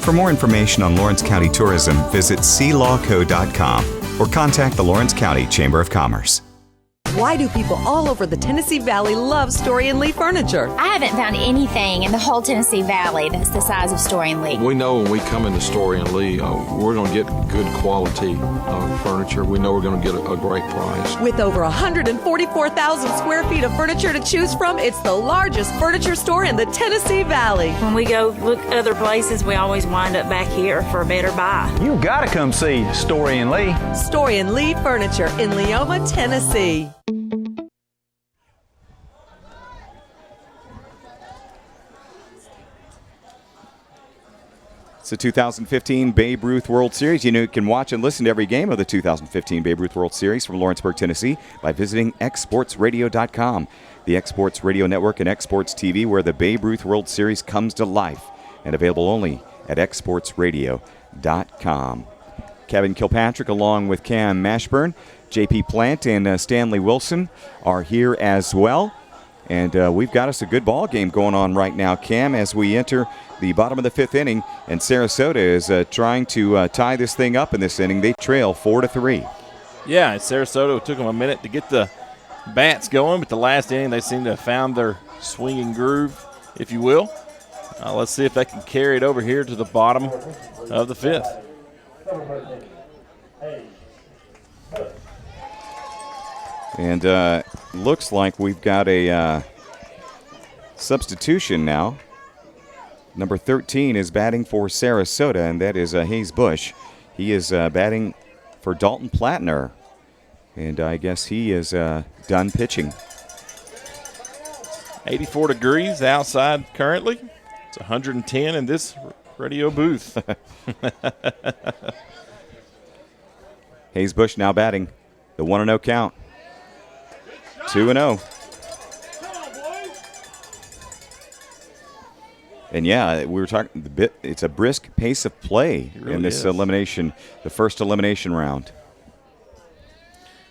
I: For more information on Lawrence County tourism, visit sealawco.com or contact the Lawrence County Chamber of Commerce.
J: Why do people all over the Tennessee Valley love Story & Lee furniture?
K: I haven't found anything in the whole Tennessee Valley that's the size of Story & Lee.
L: We know when we come into Story & Lee, we're going to get good quality furniture. We know we're going to get a great price.
J: With over 144,000 square feet of furniture to choose from, it's the largest furniture store in the Tennessee Valley.
M: When we go look other places, we always wind up back here for a better buy.
C: You got to come see Story & Lee.
J: Story & Lee Furniture in Leoma, Tennessee.
E: It's the 2015 Babe Ruth World Series. You can watch and listen to every game of the 2015 Babe Ruth World Series from Lawrenceburg, Tennessee by visiting exportsradio.com. The Exports Radio Network and Exports TV, where the Babe Ruth World Series comes to life, and available only at exportsradio.com. Kevin Kilpatrick along with Cam Mashburn, J.P. Plant, and Stanley Wilson are here as well. And we've got us a good ball game going on right now, Cam, as we enter the bottom of the 5th inning. And Sarasota is trying to tie this thing up in this inning. They trail 4-3.
R: Yeah, Sarasota took them a minute to get the bats going, but the last inning they seem to have found their swinging groove, if you will. Let's see if they can carry it over here to the bottom of the 5th.
E: And looks like we've got a substitution now. Number 13 is batting for Sarasota, and that is Hayes Bush. He is batting for Dalton Plattner, and I guess he is done pitching.
R: 84 degrees outside currently. It's 110 in this radio booth.
E: Hayes Bush now batting. The 1-0 count. 2-0. And yeah, we were talking the bit. It's a brisk pace of play in this elimination, the first elimination round.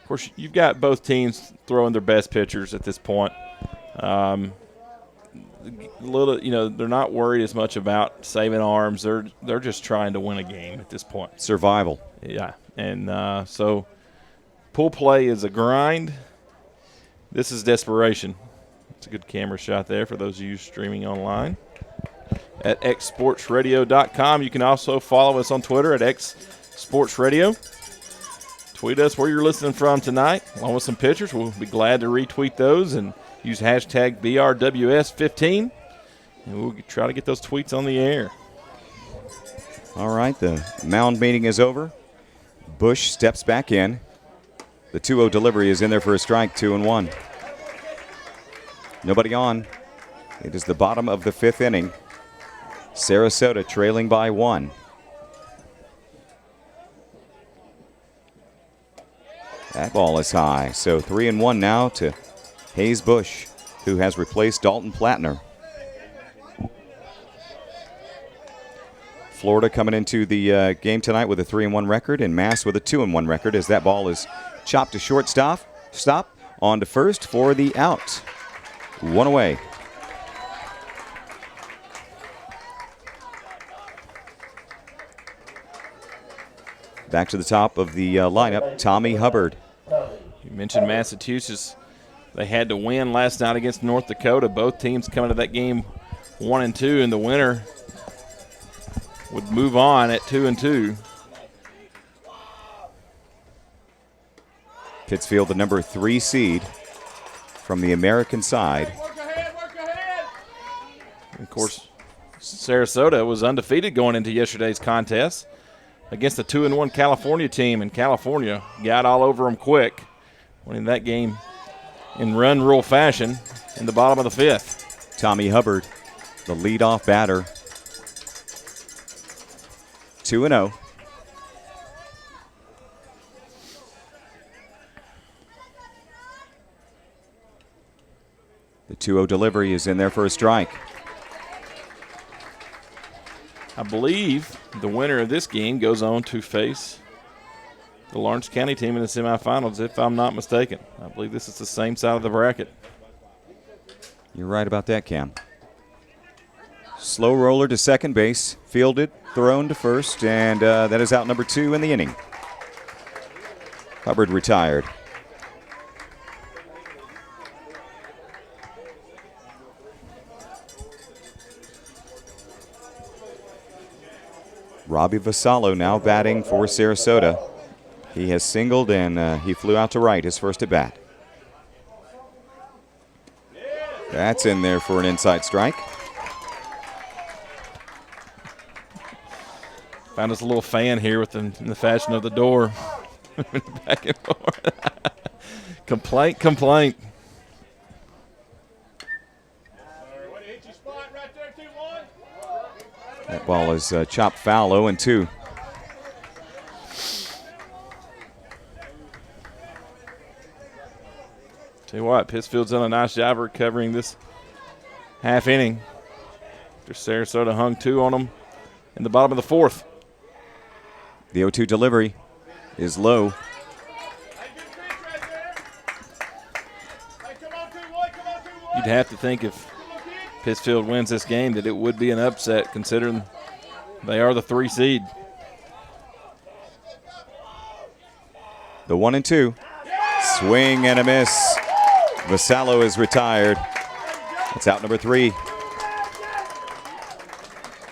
R: Of course, you've got both teams throwing their best pitchers at this point. They're not worried as much about saving arms. They're just trying to win a game at this point.
E: Survival.
R: Yeah, and so pool play is a grind. This is desperation. It's a good camera shot there for those of you streaming online. At xsportsradio.com. You can also follow us on Twitter at xsportsradio. Tweet us where you're listening from tonight, along with some pictures. We'll be glad to retweet those and use hashtag BRWS15. And we'll try to get those tweets on the air.
E: All right, the mound meeting is over. Bush steps back in. The 2-0 delivery is in there for a strike, 2-1. Nobody on. It is the bottom of the 5th inning. Sarasota trailing by 1. That ball is high. So 3-1 now to Hayes Bush, who has replaced Dalton Plattner. Florida coming into the game tonight with a 3-1 record, and Mass with a 2-1 record as that ball is chopped to shortstop. Stop on to first for the out. One away. Back to the top of the lineup, Tommy Hubbard.
R: You mentioned Massachusetts. They had to win last night against North Dakota. Both teams coming to that game 1-2, and the winner would move on at 2-2.
E: Pittsfield, the number 3 seed from the American side.
R: Of course, Sarasota was undefeated going into yesterday's contest against the 2-1 California team, and California got all over them quick, winning that game in run rule fashion in the bottom of the 5th.
E: Tommy Hubbard, the leadoff batter. 2-0. The 2-0 delivery is in there for a strike.
R: I believe the winner of this game goes on to face the Lawrence County team in the semifinals, if I'm not mistaken. I believe this is the same side of the bracket.
E: You're right about that, Cam. Slow roller to second base, fielded, thrown to first, and that is out number 2 in the inning. Hubbard retired. Robbie Vasallo now batting for Sarasota. He has singled and he flew out to right his first at bat. That's in there for an inside strike.
R: Found us a little fan here in the fashion of the door. Back and forth. Complaint.
E: That ball is chopped foul, 0-2.
R: Tell you what, Pittsfield's done a nice job recovering this half inning. After Sarasota hung 2 on them in the bottom of the 4th.
E: The 0-2 delivery is low.
R: You'd have to think if Pittsfield wins this game that it would be an upset, considering they are the 3 seed.
E: The 1-2. Swing and a miss. Vasallo is retired. That's out number 3.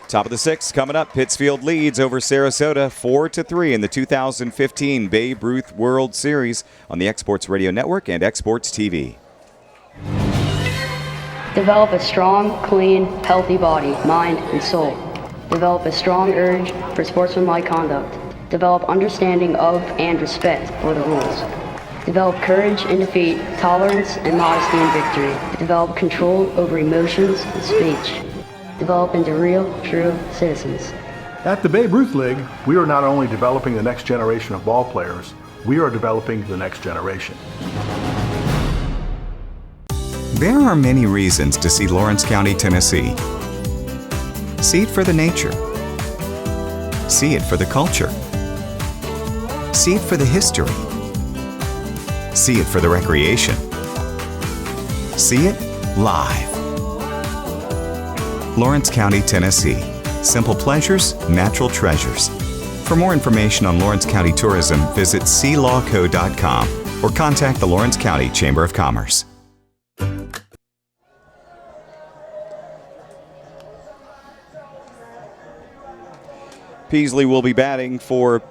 E: Top of the 6th coming up. Pittsfield leads over Sarasota 4-3 in the 2015 Babe Ruth World Series on the Exports Radio Network and Exports TV.
G: Develop a strong, clean, healthy body, mind, and soul. Develop a strong urge for sportsmanlike conduct. Develop understanding of and respect for the rules. Develop courage in defeat, tolerance and modesty in victory. Develop control over emotions and speech. Develop into real, true citizens.
H: At the Babe Ruth League, we are not only developing the next generation of ball players, we are developing the next generation.
I: There are many reasons to see Lawrence County, Tennessee. See it for the nature. See it for the culture. See it for the history. See it for the recreation. See it live. Lawrence County, Tennessee. Simple pleasures, natural treasures. For more information on Lawrence County tourism, visit sealawco.com or contact the Lawrence County Chamber of Commerce.
E: Peasley will be batting for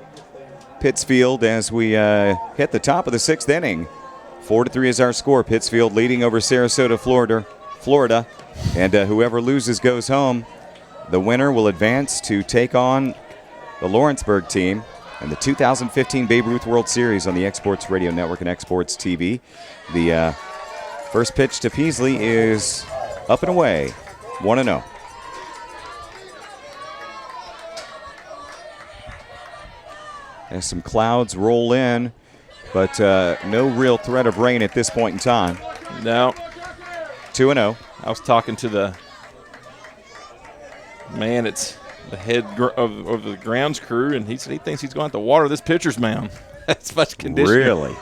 E: Pittsfield as we hit the top of the 6th inning. 4-3 is our score. Pittsfield leading over Sarasota, Florida. And whoever loses goes home. The winner will advance to take on the Lawrenceburg team in the 2015 Babe Ruth World Series on the Exports Radio Network and Exports TV. The first pitch to Peasley is up and away, 1-0. As some clouds roll in, but no real threat of rain at this point in time.
R: No.
E: 2-0.
R: I was talking to the man. It's the head of the grounds crew, and he said he thinks he's going to have to water this pitcher's mound. That's much conditioner.
E: Really?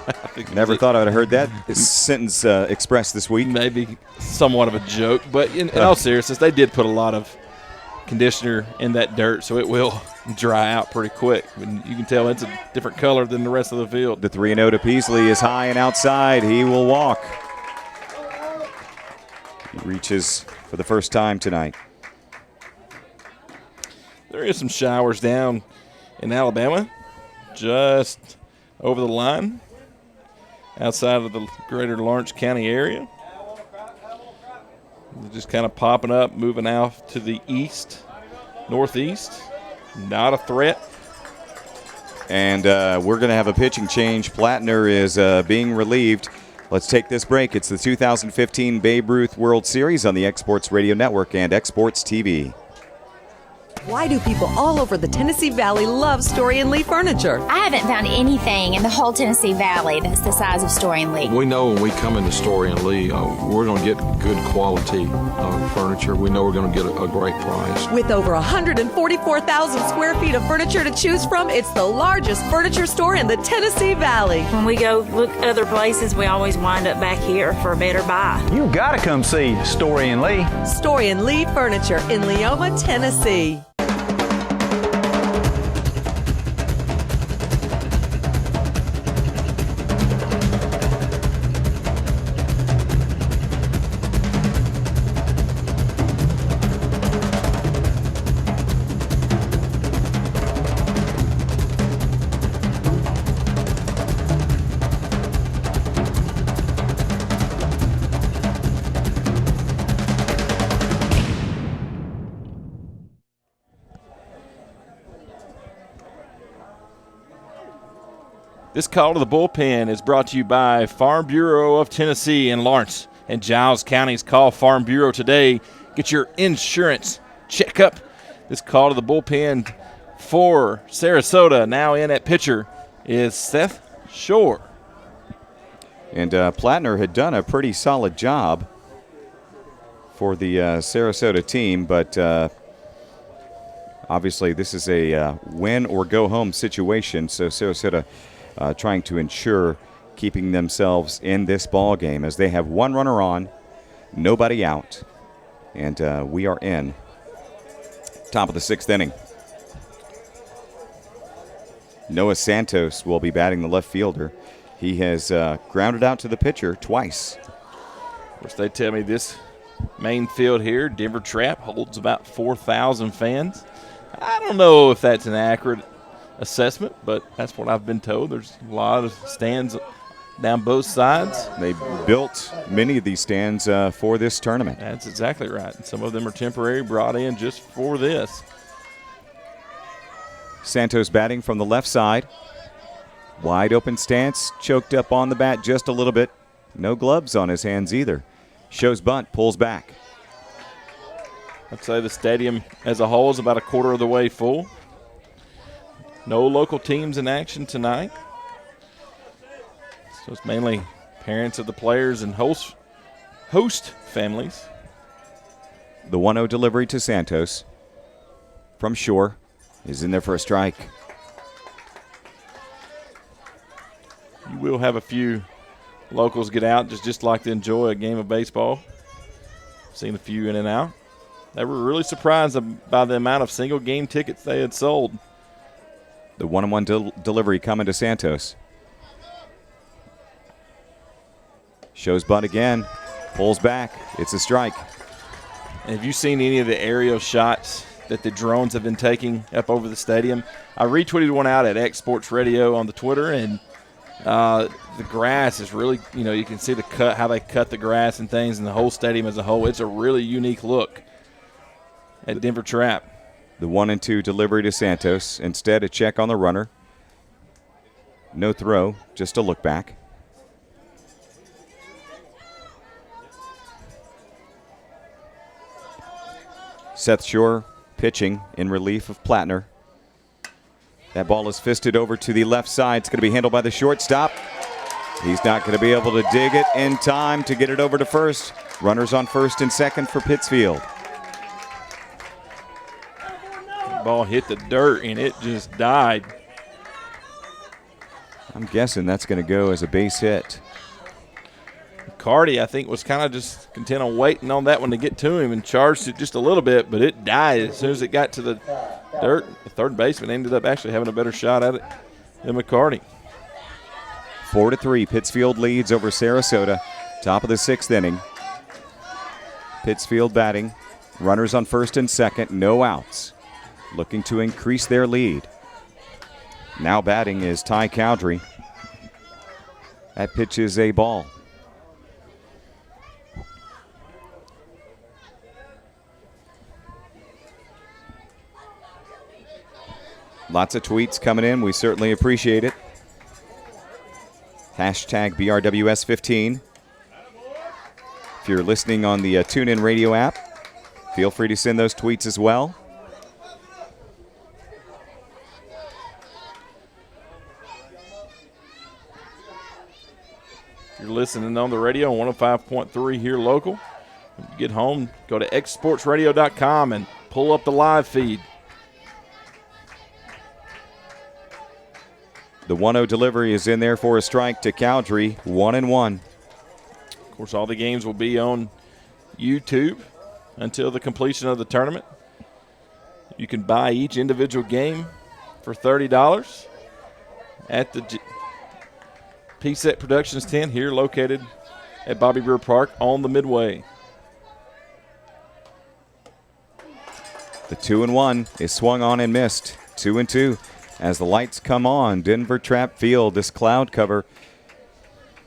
E: Never thought I'd have heard that sentence expressed this week.
R: Maybe somewhat of a joke, but in all seriousness, they did put a lot of conditioner in that dirt, so it will dry out pretty quick. And you can tell it's a different color than the rest of the field.
E: The 3-0 to Peasley is high and outside. He will walk. He reaches for the first time tonight.
R: There is some showers down in Alabama, just over the line, outside of the greater Lawrence County area. They're just kind of popping up, moving out to the east, northeast. Not a threat.
E: And we're going to have a pitching change. Plattner is being relieved. Let's take this break. It's the 2015 Babe Ruth World Series on the Exports Radio Network and Exports TV.
J: Why do people all over the Tennessee Valley love Story and Lee furniture?
K: I haven't found anything in the whole Tennessee Valley that's the size of Story and Lee.
L: We know when we come into Story and Lee, we're going to get good quality furniture. We know we're going to get a great price.
J: With over 144,000 square feet of furniture to choose from, it's the largest furniture store in the Tennessee Valley.
M: When we go look other places, we always wind up back here for a better buy.
C: You got to come see Story and Lee.
J: Story and Lee Furniture in Leoma, Tennessee.
R: This call to the bullpen is brought to you by Farm Bureau of Tennessee in Lawrence and Giles Counties. Call Farm Bureau today. Get your insurance checkup. This call to the bullpen for Sarasota, now in at pitcher, is Seth Shore.
E: And Plattner had done a pretty solid job for the Sarasota team, but obviously this is a win or go home situation, so Sarasota trying to ensure keeping themselves in this ball game as they have one runner on, nobody out, and we are in top of the sixth inning. Noah Santos will be batting the left fielder. He has grounded out to the pitcher twice.
R: Of course, they tell me this main field here, Denver Trap, holds about 4,000 fans. I don't know if that's an accurate assessment, but that's what I've been told. There's a lot of stands down both sides.
E: They built many of these stands for this tournament.
R: That's exactly right. And some of them are temporary, brought in just for this.
E: Santos batting from the left side. Wide open stance, choked up on the bat just a little bit. No gloves on his hands either. Shows bunt, pulls back.
R: I'd say the stadium as a whole is about a quarter of the way full. No local teams in action tonight. So it's mainly parents of the players and host families.
E: The 1-0 delivery to Santos from Shore is in there for a strike.
R: You will have a few locals get out just like to enjoy a game of baseball. Seen a few in and out. They were really surprised by the amount of single game tickets they had sold.
E: The 1-1 delivery coming to Santos. Shows bunt again. Pulls back. It's a strike.
R: And have you seen any of the aerial shots that the drones have been taking up over the stadium? I retweeted one out at X Sports Radio on the Twitter, and the grass is really, you can see how they cut the grass and things, and the whole stadium as a whole. It's a really unique look at Denver Trap.
E: The 1-2 delivery to Santos. Instead, a check on the runner. No throw, just a look back. Seth Shore pitching in relief of Plattner. That ball is fisted over to the left side. It's going to be handled by the shortstop. He's not going to be able to dig it in time to get it over to first. Runners on first and second for Pittsfield.
R: That ball hit the dirt, and it just died.
E: I'm guessing that's going to go as a base hit.
R: Cardi, I think, was kind of just content on waiting on that one to get to him and charged it just a little bit, but it died as soon as it got to the dirt. The third baseman ended up actually having a better shot at it than McCarty.
E: 4-3, Pittsfield leads over Sarasota. Top of the 6th inning. Pittsfield batting. Runners on first and second, no outs. Looking to increase their lead. Now batting is Ty Cowdrey. That pitch is a ball. Lots of tweets coming in. We certainly appreciate it. Hashtag BRWS15. If you're listening on the TuneIn Radio app, feel free to send those tweets as well.
R: If you're listening on the radio on 105.3 here local, when you get home, go to xsportsradio.com and pull up the live feed.
E: The 1-0 delivery is in there for a strike to Cowdrey, 1-1.
R: Of course, all the games will be on YouTube until the completion of the tournament. You can buy each individual game for $30 at the P-Set Productions tent here located at Bobby Brewer Park on the Midway.
E: The 2-1 is swung on and missed, 2-2. As the lights come on, Denver Trapp Field, this cloud cover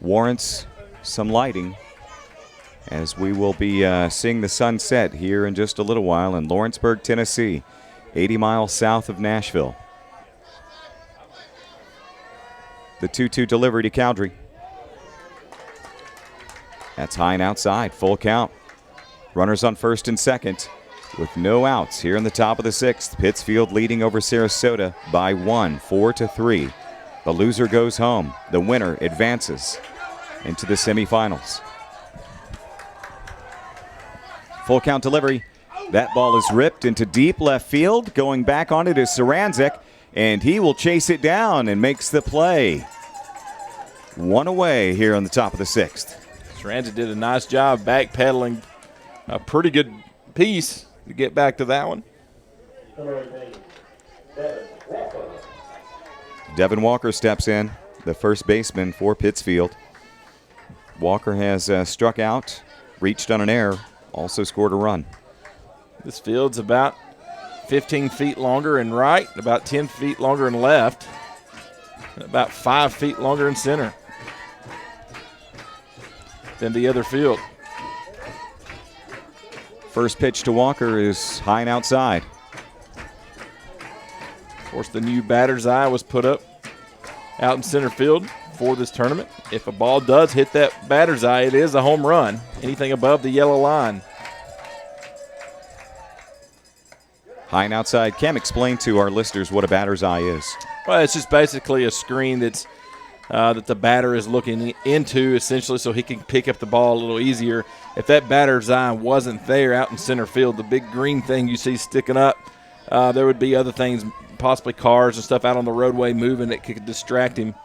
E: warrants some lighting as we will be seeing the sun set here in just a little while in Lawrenceburg, Tennessee, 80 miles south of Nashville. The 2-2 delivery to Cowdrey. That's high and outside, full count. Runners on first and second with no outs here in the top of the 6th. Pittsfield leading over Sarasota by 1, 4-3. The loser goes home. The winner advances into the semifinals. Full count delivery. That ball is ripped into deep left field. Going back on it is Saranczyk, and he will chase it down and makes the play. One away here on the top of the 6th.
R: Saranczyk did a nice job backpedaling a pretty good piece to get back to that one.
E: Devin Walker steps in, the first baseman for Pittsfield. Walker has struck out, reached on an error, also scored a run.
R: This field's about 15 feet longer in right, about 10 feet longer in left, and about 5 feet longer in center than the other field.
E: First pitch to Walker is high and outside.
R: Of course, the new batter's eye was put up out in center field for this tournament. If a ball does hit that batter's eye, it is a home run. Anything above the yellow line.
E: High and outside. Cam, explain to our listeners what a batter's eye is.
R: Well, it's just basically a screen that's that the batter is looking into, essentially, so he can pick up the ball a little easier. If that batter's eye wasn't there out in center field, the big green thing you see sticking up, there would be other things, possibly cars and stuff out on the roadway moving that could distract him.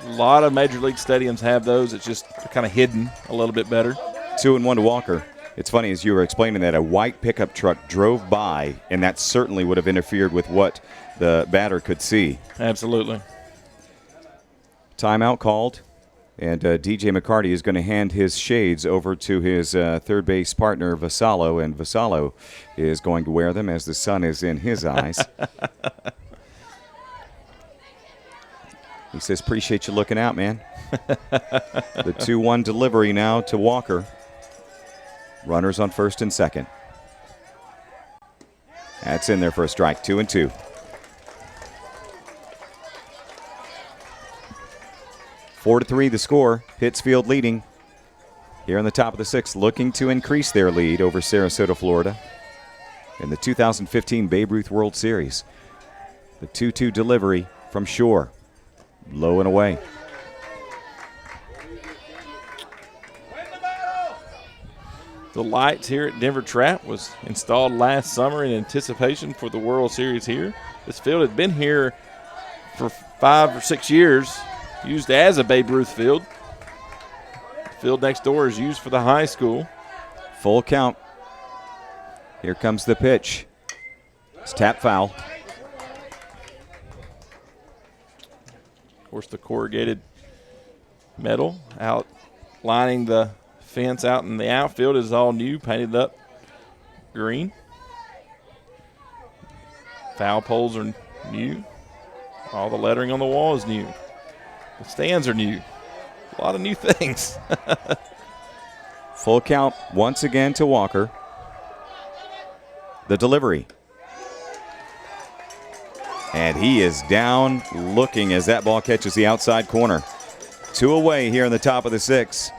R: A lot of Major League stadiums have those. It's just kind of hidden a little bit better.
E: 2-1 to Walker. It's funny, as you were explaining that, a white pickup truck drove by, and that certainly would have interfered with what the batter could see.
R: Absolutely.
E: Timeout called, and DJ McCarty is going to hand his shades over to his third base partner, Vassallo, and Vassallo is going to wear them as the sun is in his eyes. He says, appreciate you looking out, man. The 2-1 delivery now to Walker. Runners on first and second. That's in there for a strike, 2-2. 4-3 the score. Pittsfield leading here on the top of the 6th, looking to increase their lead over Sarasota, Florida in the 2015 Babe Ruth World Series. The 2-2 delivery from Shore. Low and away.
R: The lights here at Denver Trap was installed last summer in anticipation for the World Series here. This field had been here for 5 or 6 years, used as a Babe Ruth field. The field next door is used for the high school.
E: Full count. Here comes the pitch. It's tap foul.
R: Of course, the corrugated metal outlining the fence out in the outfield is all new, painted up green. Foul poles are new. All the lettering on the wall is new. The stands are new. A lot of new things.
E: Full count once again to Walker. The delivery. And he is down looking as that ball catches the outside corner. 2 away here in the top of the 6th.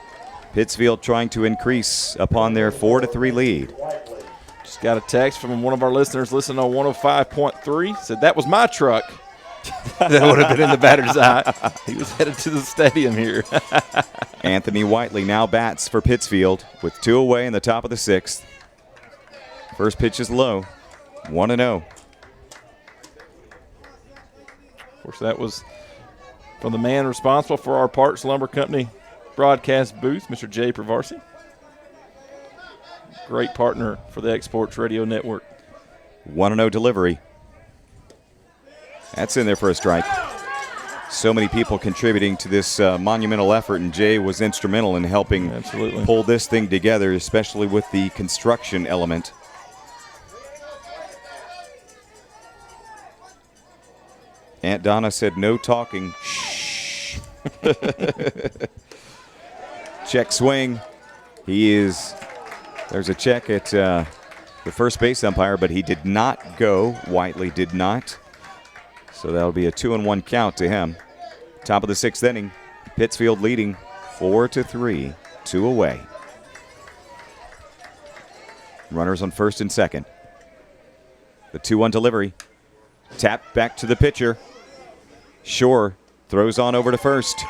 E: Pittsfield trying to increase upon their 4-3 lead.
R: Just got a text from one of our listeners listening on 105.3. Said, that was my truck. That would have been in the batter's eye. He was headed to the stadium here.
E: Anthony Whiteley now bats for Pittsfield with 2 away in the top of the 6th. First pitch is low, 1-0.
R: Of course, that was from the man responsible for our Parks Lumber Company broadcast booth, Mr. Jay Pravarsi. Great partner for the Exports Radio Network.
E: 1-0 delivery. That's in there for a strike. So many people contributing to this monumental effort, and Jay was instrumental in helping pull this thing together, especially with the construction element. Aunt Donna said no talking. Shh. Check swing. There's a check at the first base umpire, but he did not go. Whiteley did not. So that'll be a 2-1 count to him. Top of the 6th inning. Pittsfield leading 4-3. 2 away. Runners on first and second. The 2-1 delivery. Tap back to the pitcher. Shore throws on over to first.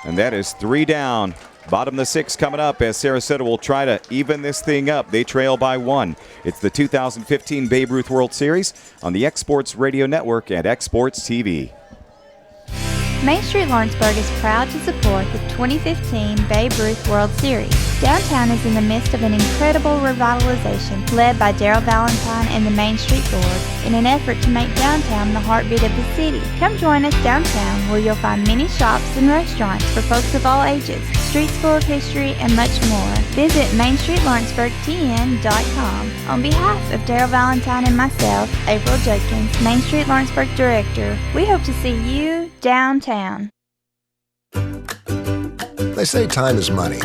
E: And that is 3 down. Bottom of the 6th coming up as Sarasota will try to even this thing up. They trail by 1. It's the 2015 Babe Ruth World Series on the Exports Radio Network and Exports TV.
N: Main Street Lawrenceburg is proud to support the 2015 Babe Ruth World Series. Downtown is in the midst of an incredible revitalization led by Daryl Valentine and the Main Street Board in an effort to make downtown the heartbeat of the city. Come join us downtown where you'll find many shops and restaurants for folks of all ages, streets full of history, and much more. Visit MainStreetLawrenceburgTN.com. On behalf of Daryl Valentine and myself, April Judkins, Main Street Lawrenceburg Director, we hope to see you downtown.
O: They say time is money.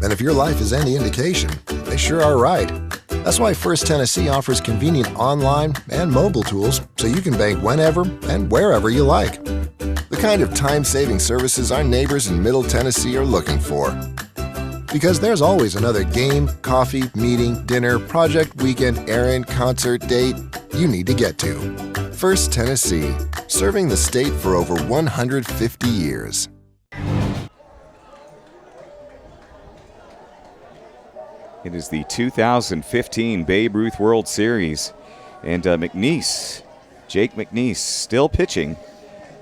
O: And if your life is any indication, they sure are right. That's why First Tennessee offers convenient online and mobile tools so you can bank whenever and wherever you like. The kind of time-saving services our neighbors in Middle Tennessee are looking for. Because there's always another game, coffee, meeting, dinner, project, weekend, errand, concert, date you need to get to. First Tennessee, serving the state for over 150 years.
E: It is the 2015 Babe Ruth World Series. And Jake McNeese, still pitching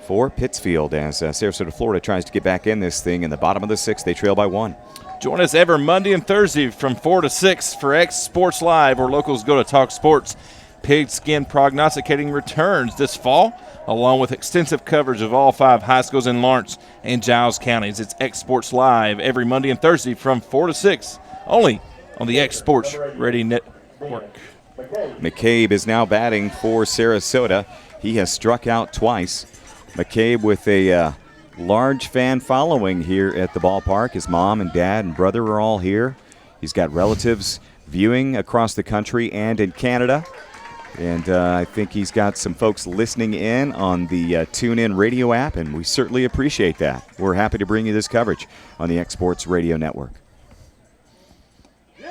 E: for Pittsfield as Sarasota, Florida tries to get back in this thing. In the bottom of the 6th, they trail by 1.
R: Join us every Monday and Thursday from 4 to 6 for X Sports Live, where locals go to talk sports. Pigskin Prognosticating returns this fall, along with extensive coverage of all 5 high schools in Lawrence and Giles counties. It's X Sports Live every Monday and Thursday from 4 to 6, only on the X Sports Radio Network.
E: McCabe is now batting for Sarasota. He has struck out twice. McCabe with a large fan following here at the ballpark. His mom and dad and brother are all here. He's got relatives viewing across the country and in Canada. And I think he's got some folks listening in on the TuneIn radio app, and we certainly appreciate that. We're happy to bring you this coverage on the Exports Radio Network.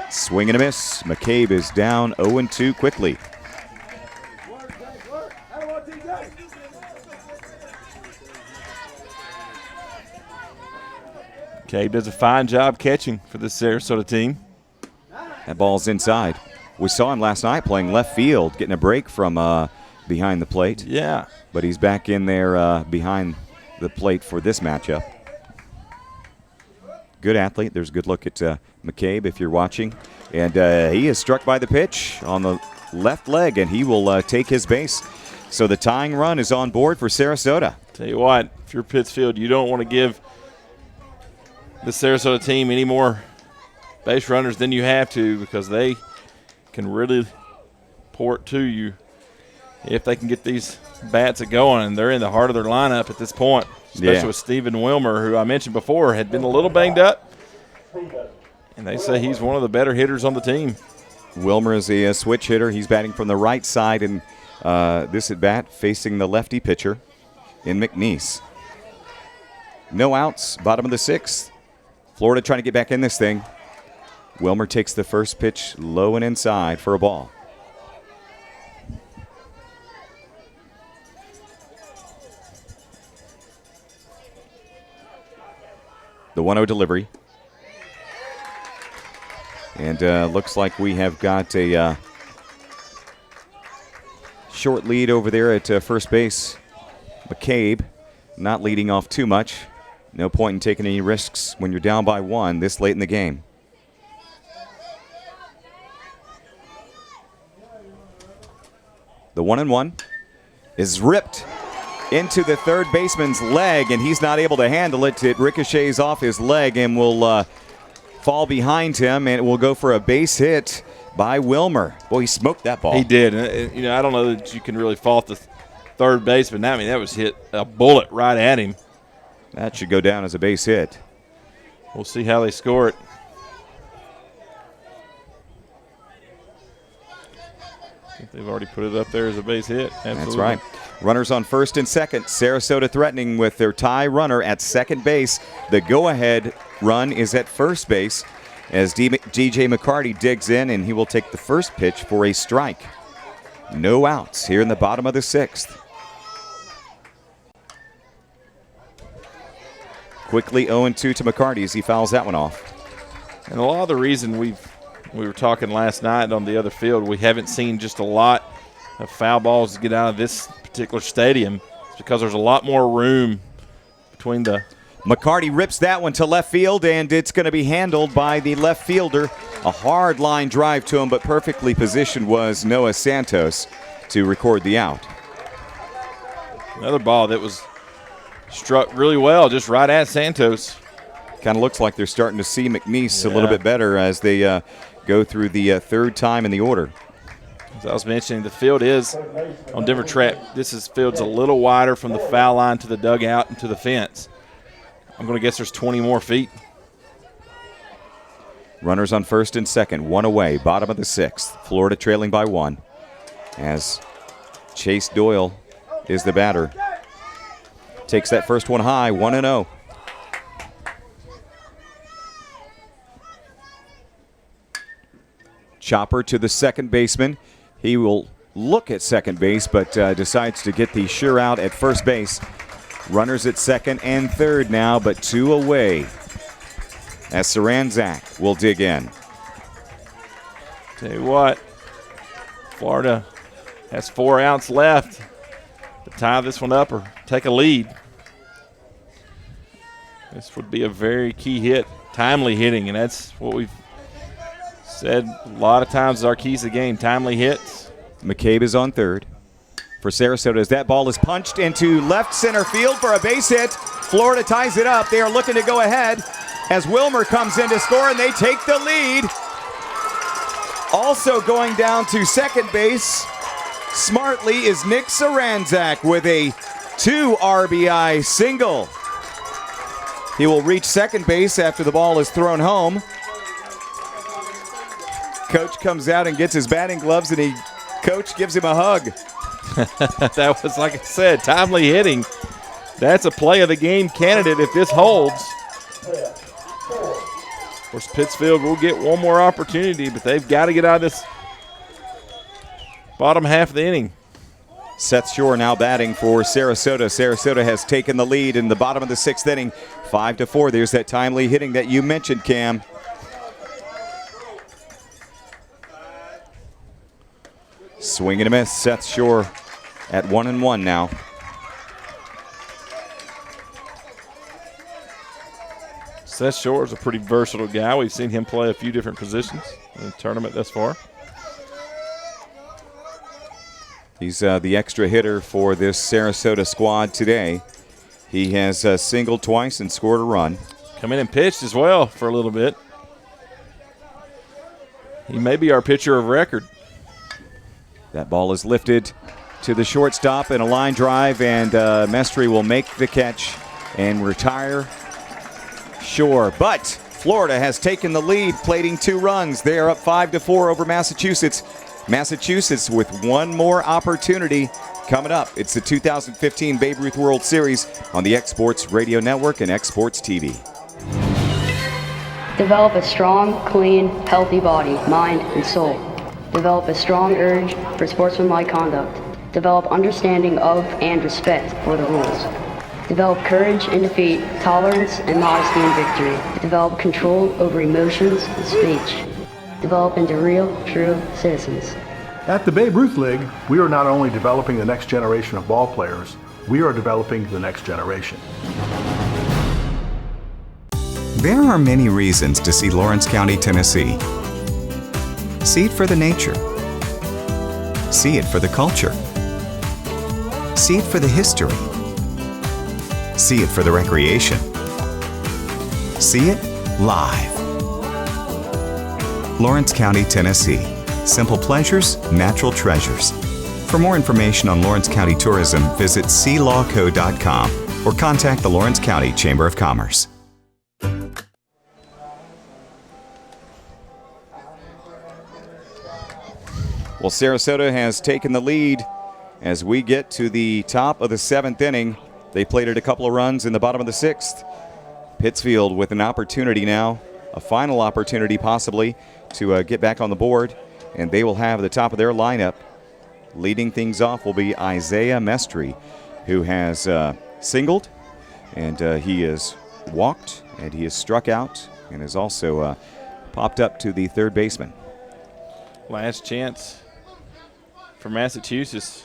E: Swing and a miss. McCabe is down 0-2 quickly.
R: McCabe does a fine job catching for the Sarasota team.
E: That ball's inside. We saw him last night playing left field, getting a break from behind the plate.
R: Yeah.
E: But he's back in there behind the plate for this matchup. Good athlete. There's a good look at McCabe if you're watching. And he is struck by the pitch on the left leg, and he will take his base. So the tying run is on board for Sarasota.
R: Tell you what, if you're Pittsfield, you don't want to give the Sarasota team any more base runners than you have to, because they can really pour it to you if they can get these bats going, and they're in the heart of their lineup at this point, especially with Stephen Wilmer, who I mentioned before had been a little banged up, and they say he's one of the better hitters on the team.
E: Wilmer is a switch hitter. He's batting from the right side, and this at bat facing the lefty pitcher in McNeese. No outs, bottom of the 6th. Florida trying to get back in this thing. Wilmer takes the first pitch low and inside for a ball. The 1-0 delivery. And looks like we have got a short lead over there at first base. McCabe not leading off too much. No point in taking any risks when you're down by 1 this late in the game. The 1-1 is ripped into the third baseman's leg, and he's not able to handle it. It ricochets off his leg and will fall behind him, and it will go for a base hit by Wilmer. Boy, he smoked that ball.
R: He did. And, I don't know that you can really fault the third baseman. I mean, that was hit a bullet right at him.
E: That should go down as a base hit.
R: We'll see how they score it. I think they've already put it up there as a base hit. Absolutely.
E: That's right. Runners on first and second. Sarasota threatening with their tie runner at second base. The go-ahead run is at first base as DJ McCarty digs in, and he will take the first pitch for a strike. No outs here in the bottom of the 6th. Quickly 0-2 to McCarty as he fouls that one off.
R: And a lot of the reason we were talking last night on the other field, we haven't seen just a lot of foul balls get out of this particular stadium. It's because there's a lot more room between the...
E: McCarty rips that one to left field, and it's going to be handled by the left fielder. A hard line drive to him, but perfectly positioned was Noah Santos to record the out.
R: Another ball that was struck really well, just right at Santos.
E: Kind of looks like they're starting to see McNeese a little bit better as they go through the third time in the order.
R: As I was mentioning, the field is on Denver Track. This field's a little wider from the foul line to the dugout and to the fence. I'm going to guess there's 20 more feet.
E: Runners on first and second, 1 away, bottom of the 6th. Florida trailing by 1 as Chase Doyle is the batter. Takes that first one high, 1-0. Chopper to the second baseman. He will look at second base, but decides to get the sure out at first base. Runners at second and third now, but 2 away as Saranzak will dig in.
R: Tell you what, Florida has 4 outs left to tie this one up or take a lead. This would be a very key hit, timely hitting, and that's what we've said a lot of times is our keys to the game, timely hits.
E: McCabe is on third for Sarasota as that ball is punched into left center field for a base hit. Florida ties it up. They are looking to go ahead as Wilmer comes in to score, and they take the lead. Also going down to second base smartly is Nick Saranzak with a 2 RBI single. He will reach second base after the ball is thrown home. Coach comes out and gets his batting gloves, and Coach gives him a hug.
R: That was, like I said, timely hitting. That's a play of the game candidate if this holds. Of course, Pittsfield will get one more opportunity, but they've got to get out of this bottom half of the inning.
E: Seth Shore now batting for Sarasota. Sarasota has taken the lead in the bottom of the 6th inning, 5-4. There's that timely hitting that you mentioned, Cam. Swing and a miss. Seth Shore at 1-1 now.
R: Seth Shore is a pretty versatile guy. We've seen him play a few different positions in the tournament thus far.
E: He's the extra hitter for this Sarasota squad today. He has singled twice and scored a run.
R: Come in and pitched as well for a little bit. He may be our pitcher of record.
E: That ball is lifted to the shortstop in a line drive, and Mestre will make the catch and retire. Sure, but Florida has taken the lead, plating 2 runs. They are up 5-4 over Massachusetts. Massachusetts with one more opportunity coming up. It's the 2015 Babe Ruth World Series on the X-Sports Radio Network and X-Sports TV.
G: Develop a strong, clean, healthy body, mind, and soul. Develop a strong urge for sportsmanlike conduct. Develop understanding of and respect for the rules. Develop courage in defeat, tolerance and modesty in victory. Develop control over emotions and speech. Develop into real, true citizens.
H: At the Babe Ruth League, we are not only developing the next generation of ball players, we are developing the next generation.
I: There are many reasons to see Lawrence County, Tennessee. See it for the nature. See it for the culture. See it for the history. See it for the recreation. See it live. Lawrence County, Tennessee. Simple pleasures, natural treasures. For more information on Lawrence County tourism, visit sealawco.com or contact the Lawrence County Chamber of Commerce.
E: Well, Sarasota has taken the lead as we get to the top of the 7th inning. They plated a couple of runs in the bottom of the 6th. Pittsfield with an opportunity now, a final opportunity possibly, to get back on the board, and they will have the top of their lineup. Leading things off will be Isaiah Mestre, who has singled, and he has walked, and he has struck out, and has also popped up to the third baseman.
R: Last chance for Massachusetts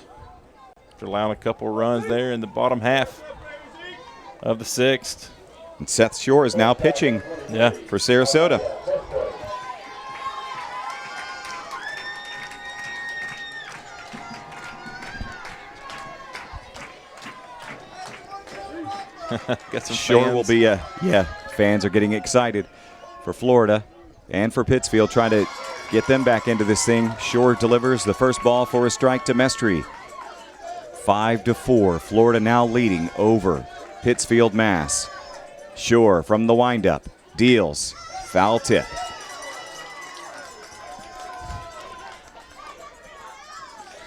R: after allowing a couple runs there in the bottom half of the 6th.
E: And Seth Shore is now pitching for Sarasota.
R: Got some
E: Shore
R: fans.
E: will be, fans are getting excited for Florida and for Pittsfield, trying to get them back into this thing. Shore delivers the first ball for a strike to Mestre. 5-4, Florida now leading over Pittsfield, Mass. Shore from the windup, deals, foul tip.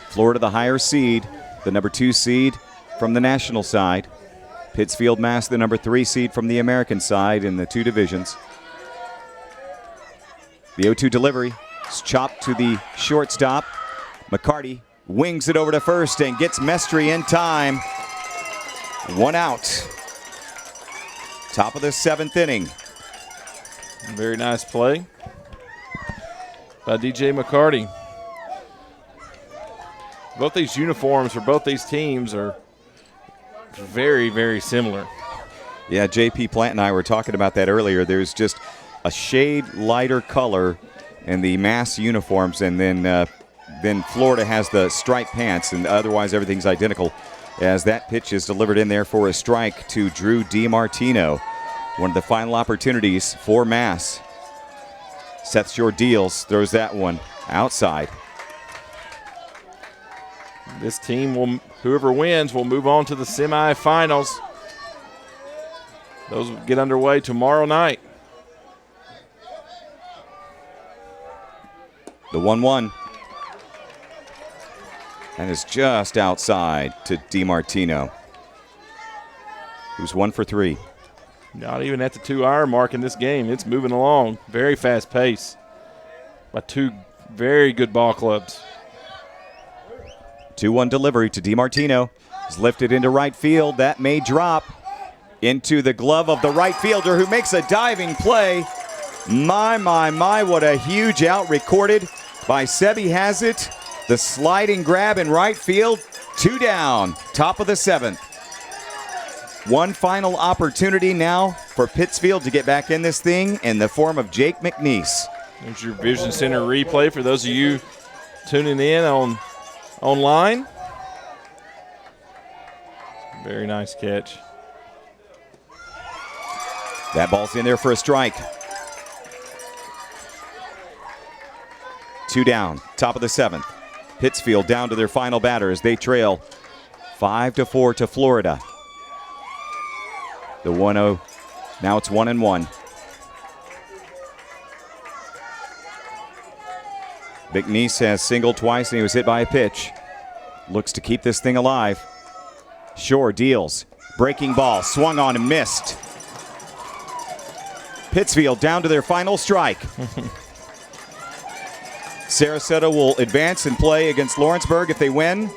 E: Florida the higher seed, the number 2 seed from the national side. Pittsfield, Mass, the number 3 seed from the American side in the 2 divisions. The 0-2 delivery is chopped to the shortstop. McCarty wings it over to first and gets Mestre in time. 1 out. Top of the 7th inning.
R: Very nice play by DJ McCarty. Both these uniforms for both these teams are very, very similar.
E: Yeah, JP Plant and I were talking about that earlier. There's just a shade lighter color in the Mass uniforms, and then Florida has the striped pants, and otherwise everything's identical. As that pitch is delivered in there for a strike to Drew DiMartino. One of the final opportunities for Mass. Seth Shore deals, throws that one outside.
R: This team will, whoever wins, will move on to the semifinals. Those will get underway tomorrow night.
E: The 1-1. And is just outside to DiMartino, who's 1 for 3.
R: Not even at the 2-hour mark in this game. It's moving along. Very fast pace by 2 very good ball clubs.
E: 2-1 delivery to DiMartino. Is lifted into right field. That may drop into the glove of the right fielder, who makes a diving play. My, what a huge out recorded by Sebi has it. The sliding grab in right field, 2 down, top of the 7th. One final opportunity now for Pittsfield to get back in this thing in the form of Jake McNeese.
R: There's your Vision Center replay for those of you tuning in online. Very nice catch.
E: That ball's in there for a strike. 2 down, top of the 7th. Pittsfield down to their final batter as they trail 5-4 to Florida. The 1-0, now it's 1-1. McNeese has singled twice and he was hit by a pitch. Looks to keep this thing alive. Shore deals. Breaking ball, swung on and missed. Pittsfield down to their final strike. Sarasota will advance and play against Lawrenceburg if they win.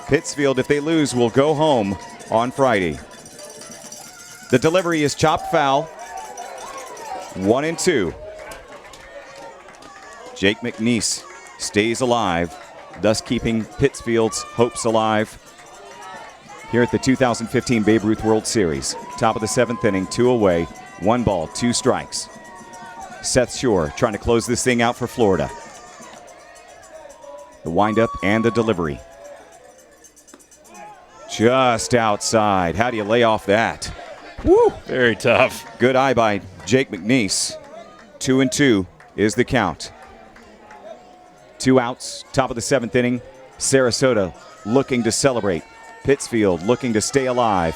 E: Pittsfield, if they lose, will go home on Friday. The delivery is chopped foul. 1-2. Jake McNeese stays alive, thus keeping Pittsfield's hopes alive here at the 2015 Babe Ruth World Series. Top of the 7th inning, 2 away, 1 ball, 2 strikes. Seth Shore trying to close this thing out for Florida. The windup and the delivery. Just outside. How do you lay off that?
R: Woo! Very tough.
E: Good eye by Jake McNeese. 2-2 is the count. 2 outs, top of the 7th inning. Sarasota looking to celebrate. Pittsfield looking to stay alive.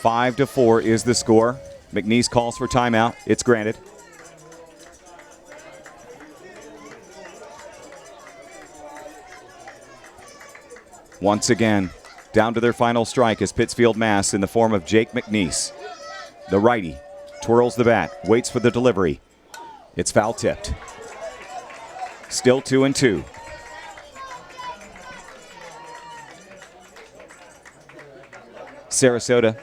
E: 5-4 is the score. McNeese calls for timeout. It's granted. Once again, down to their final strike is Pittsfield Mass in the form of Jake McNeese. The righty twirls the bat, waits for the delivery. It's foul tipped. Still 2-2. Sarasota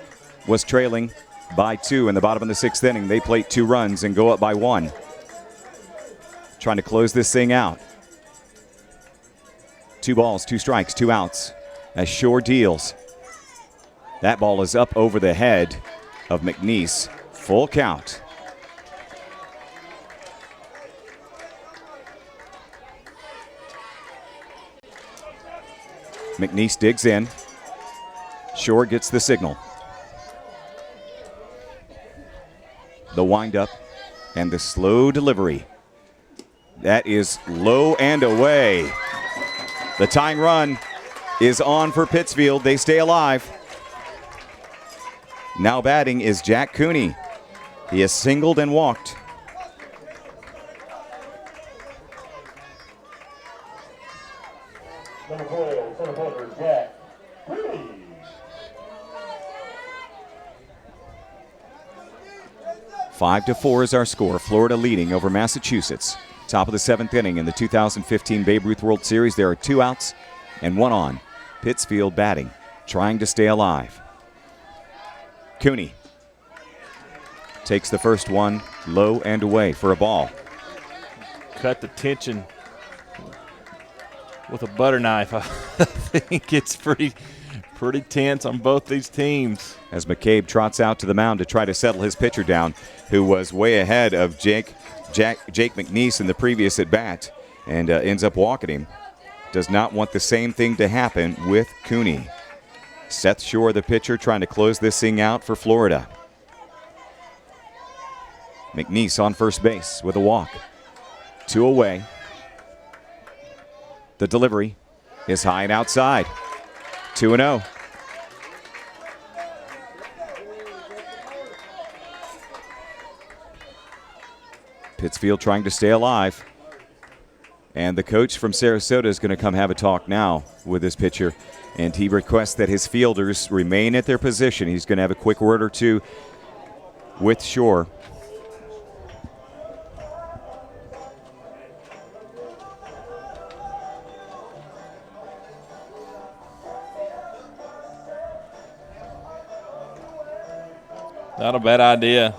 E: was trailing by 2 in the bottom of the 6th inning. They plate 2 runs and go up by 1. Trying to close this thing out. 2 balls, 2 strikes, 2 outs as Shore deals. That ball is up over the head of McNeese. Full count. McNeese digs in. Shore gets the signal. The windup and the slow delivery. That is low and away. The tying run is on for Pittsfield. They stay alive. Now batting is Jack Cooney. He has singled and walked.
P: Number 12, center fielder, Jack Cooney.
E: Five to 4 is our score. Florida leading over Massachusetts. Top of the 7th inning in the 2015 Babe Ruth World Series. There are 2 outs and 1 on. Pittsfield batting, trying to stay alive. Cooney takes the first one low and away for a ball.
R: Cut the tension with a butter knife. I think it's pretty tense on both these teams.
E: As McCabe trots out to the mound to try to settle his pitcher down, who was way ahead of Jake McNeese in the previous at-bat and ends up walking him. Does not want the same thing to happen with Cooney. Seth Shore, the pitcher, trying to close this thing out for Florida. McNeese on first base with a walk. 2 away. The delivery is high and outside. 2-0. Pittsfield trying to stay alive. And the coach from Sarasota is going to come have a talk now with his pitcher. And he requests that his fielders remain at their position. He's going to have a quick word or two with Shore.
R: Not a bad idea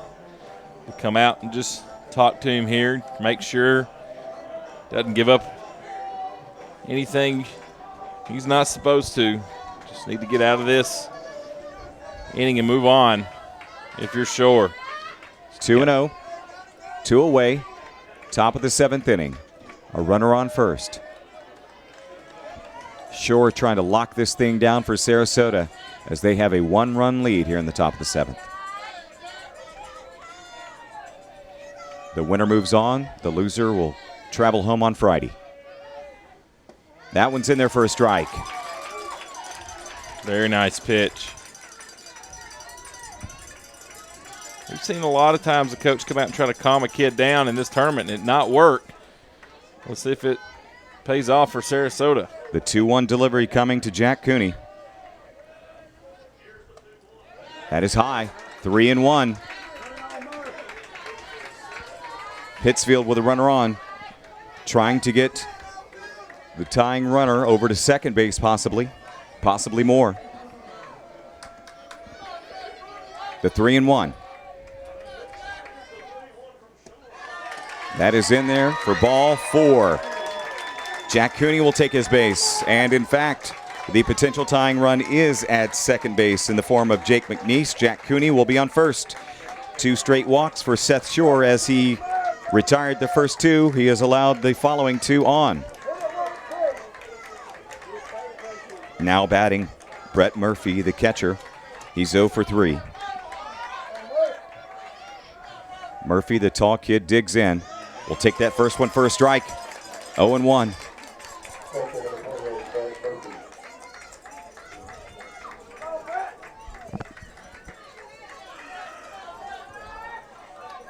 R: to come out and just talk to him here, make sure doesn't give up anything he's not supposed to. Just need to get out of this inning and move on if you're sure.
E: 2-0, 2 away, top of the 7th inning. A runner on first. Shore trying to lock this thing down for Sarasota as they have a 1-run lead here in the top of the 7th. The winner moves on. The loser will travel home on Friday. That one's in there for a strike.
R: Very nice pitch. We've seen a lot of times the coach come out and try to calm a kid down in this tournament and it not work. Let's see if it pays off for Sarasota.
E: The 2-1 delivery coming to Jack Cooney. That is high. 3-1. Pittsfield with a runner on, trying to get the tying runner over to second base, possibly more. The 3-1. That is in there for ball 4. Jack Cooney will take his base, and in fact, the potential tying run is at second base in the form of Jake McNeese. Jack Cooney will be on first. 2 straight walks for Seth Shore as he retired the first 2. He has allowed the following 2 on. Now batting, Brett Murphy, the catcher. He's 0 for 3. Murphy, the tall kid, digs in. Will take that first one for a strike. 0-1.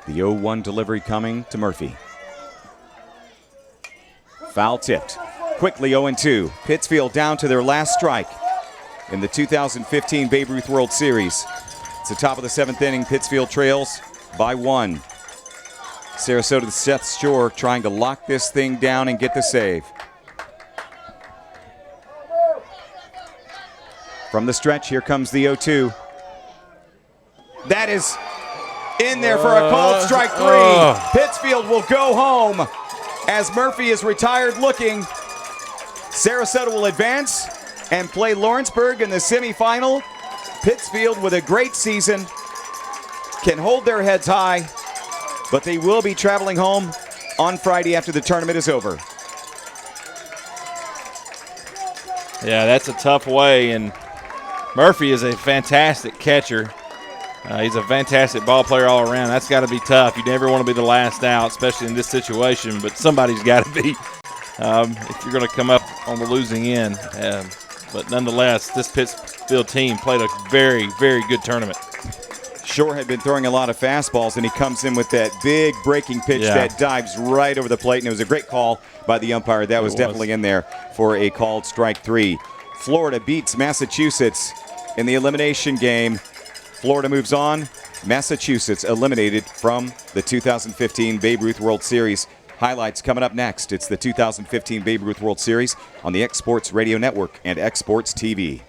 E: The 0-1 delivery coming to Murphy. Foul tipped. Quickly 0-2. Pittsfield down to their last strike in the 2015 Babe Ruth World Series. It's the top of the 7th inning. Pittsfield trails by 1. Sarasota, Seth Shore trying to lock this thing down and get the save. From the stretch, here comes the 0-2. That is in there for a called strike 3. Pittsfield will go home as Murphy is retired looking. Sarasota will advance and play Lawrenceburg in the semifinal. Pittsfield with a great season can hold their heads high, but they will be traveling home on Friday after the tournament is over.
R: Yeah, that's a tough way, and Murphy is a fantastic catcher. He's a fantastic ball player all around. That's got to be tough. You never want to be the last out, especially in this situation, but somebody's got to be if you're going to come up on the losing end. But nonetheless, this Pittsfield team played a very, very good tournament.
E: Shore had been throwing a lot of fastballs, and he comes in with that big breaking pitch that dives right over the plate, and it was a great call by the umpire. That was definitely in there for a called strike 3. Florida beats Massachusetts in the elimination game. Florida moves on. Massachusetts eliminated from the 2015 Babe Ruth World Series. Highlights coming up next. It's the 2015 Babe Ruth World Series on the X Sports Radio Network and X Sports TV.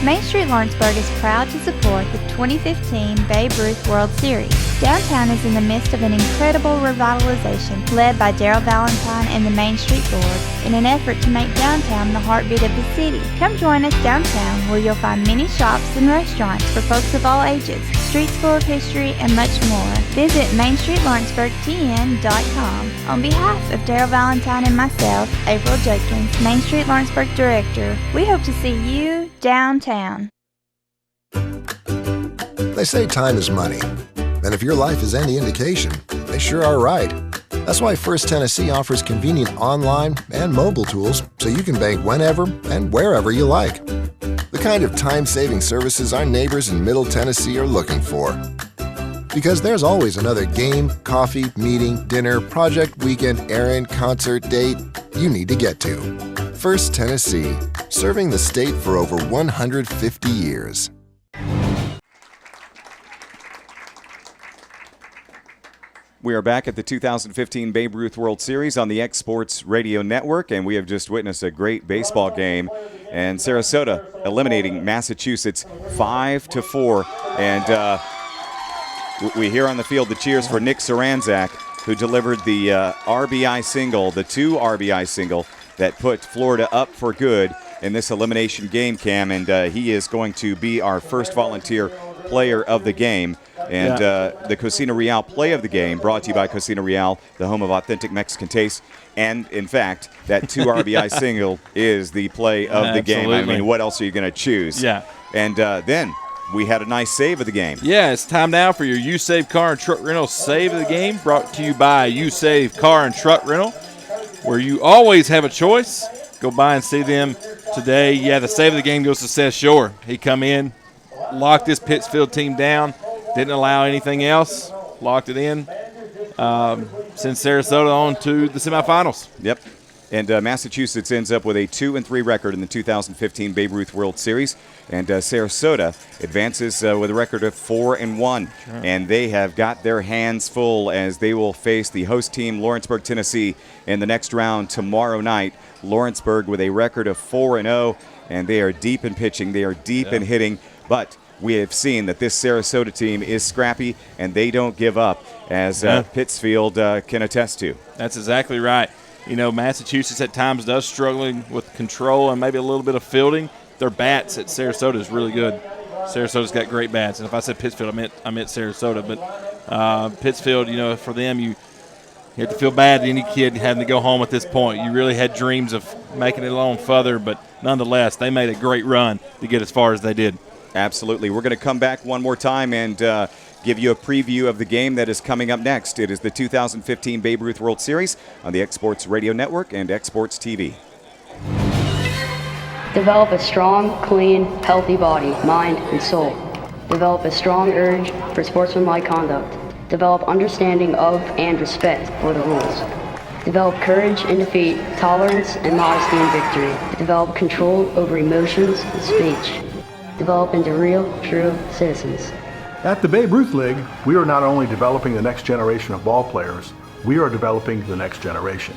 N: Main Street Lawrenceburg is proud to support the 2015 Babe Ruth World Series. Downtown is in the midst of an incredible revitalization led by Daryl Valentine and the Main Street Board in an effort to make downtown the heartbeat of the city. Come join us downtown where you'll find many shops and restaurants for folks of all ages, streets full of history, and much more. Visit MainStreetLawrenceburgTN.com. On behalf of Daryl Valentine and myself, April Judkins, Main Street Lawrenceburg Director, we hope to see you downtown.
O: They say time is money. And if your life is any indication, they sure are right. That's why First Tennessee offers convenient online and mobile tools so you can bank whenever and wherever you like. The kind of time-saving services our neighbors in Middle Tennessee are looking for. Because there's always another game, coffee, meeting, dinner, project, weekend, errand, concert, date you need to get to. First Tennessee, serving the state for over 150 years.
E: We are back at the 2015 Babe Ruth World Series on the X Sports Radio Network, and we have just witnessed a great baseball game. And Sarasota eliminating Massachusetts 5-4. And we hear on the field the cheers for Nick Saranzak, who delivered the RBI single, the 2 RBI single that put Florida up for good in this elimination game, Cam, and he is going to be our first volunteer player of the game. And the Cocina Real play of the game brought to you by Cocina Real, the home of authentic Mexican taste. And, in fact, that 2 RBI single is the play of the game. I mean, what else are you going to choose?
R: Yeah.
E: And then we had a nice save of the game.
R: Yeah, it's time now for your U-Save Car and Truck Rental Save of the Game, brought to you by U-Save Car and Truck Rental, where you always have a choice. Go by and see them today. Yeah, the save of the game goes to Seth Shore. He come in, locked this Pittsfield team down, didn't allow anything else, locked it in, sends Sarasota on to the semifinals.
E: Yep. And Massachusetts ends up with a 2-3 record in the 2015 Babe Ruth World Series. And Sarasota advances with a record of 4-1. Sure. And they have got their hands full as they will face the host team, Lawrenceburg, Tennessee, in the next round tomorrow night. Lawrenceburg with a record of 4-0, and they are deep in pitching. They are deep in hitting. But we have seen that this Sarasota team is scrappy, and they don't give up, as Pittsfield can attest to.
R: That's exactly right. You know, Massachusetts at times does struggling with control and maybe a little bit of fielding. Their bats at Sarasota is really good. Sarasota's got great bats. And if I said Pittsfield, I meant Sarasota. But Pittsfield, you know, for them, you have to feel bad to any kid having to go home at this point. You really had dreams of making it along further, but nonetheless, they made a great run to get as far as they did.
E: Absolutely. We're going to come back one more time and give you a preview of the game that is coming up next. It is the 2015 Babe Ruth World Series on the Exports Radio Network and Exports TV.
G: Develop a strong, clean, healthy body, mind, and soul. Develop a strong urge for sportsmanlike conduct. Develop understanding of and respect for the rules. Develop courage in defeat, tolerance and modesty in victory. Develop control over emotions and speech. Develop into real, true citizens.
H: At the Babe Ruth League, we are not only developing the next generation of ball players, we are developing the next generation.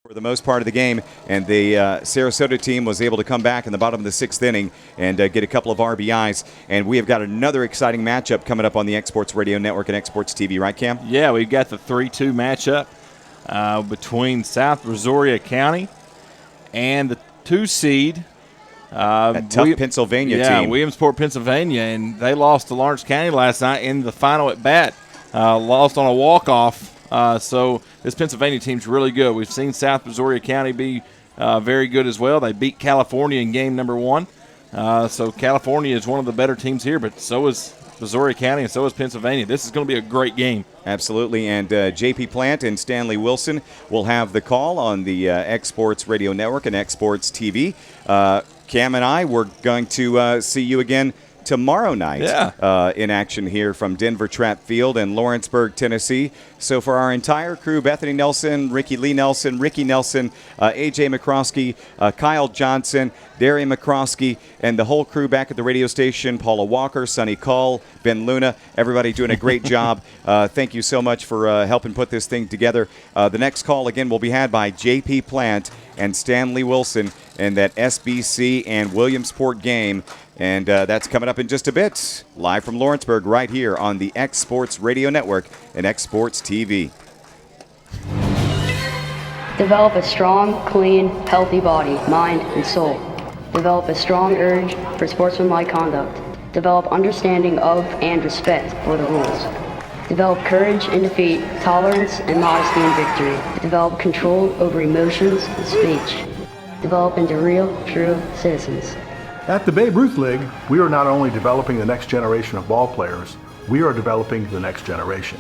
E: For the most part of the game, and the Sarasota team was able to come back in the bottom of the 6th inning and get a couple of RBIs. And we have got another exciting matchup coming up on the Exports Radio Network and Exports TV, right, Cam?
R: Yeah, we've got the 3-2 matchup between South Brazoria County and the 2 seed.
E: That tough Pennsylvania team.
R: Yeah, Williamsport, Pennsylvania, and they lost to Lawrence County last night in the final at bat. Lost on a walk-off. So this Pennsylvania team's really good. We've seen South Brazoria County be very good as well. They beat California in game number 1. So California is one of the better teams here, but so is Brazoria County and so is Pennsylvania. This is going to be a great game.
E: Absolutely, and J.P. Plant and Stanley Wilson will have the call on the Exports Radio Network and Exports TV. Cam and I, we're going to see you again tomorrow night in action here from Denver Trapp Field in Lawrenceburg, Tennessee. So for our entire crew, Bethany Nelson, Ricky Lee Nelson, Ricky Nelson, A.J. McCroskey, Kyle Johnson, Darian McCroskey, and the whole crew back at the radio station, Paula Walker, Sonny Call, Ben Luna, everybody doing a great job. Thank you so much for helping put this thing together. The next call, again, will be had by J.P. Plant and Stanley Wilson in that SBC and Williamsport game. And that's coming up in just a bit, live from Lawrenceburg, right here on the Exports Radio Network and Exports TV.
G: Develop a strong, clean, healthy body, mind, and soul. Develop a strong urge for sportsmanlike conduct. Develop understanding of and respect for the rules. Develop courage in defeat, tolerance and modesty in victory. Develop control over emotions and speech. Develop into real, true citizens.
H: At the Babe Ruth League, we are not only developing the next generation of ball players, we are developing the next generation.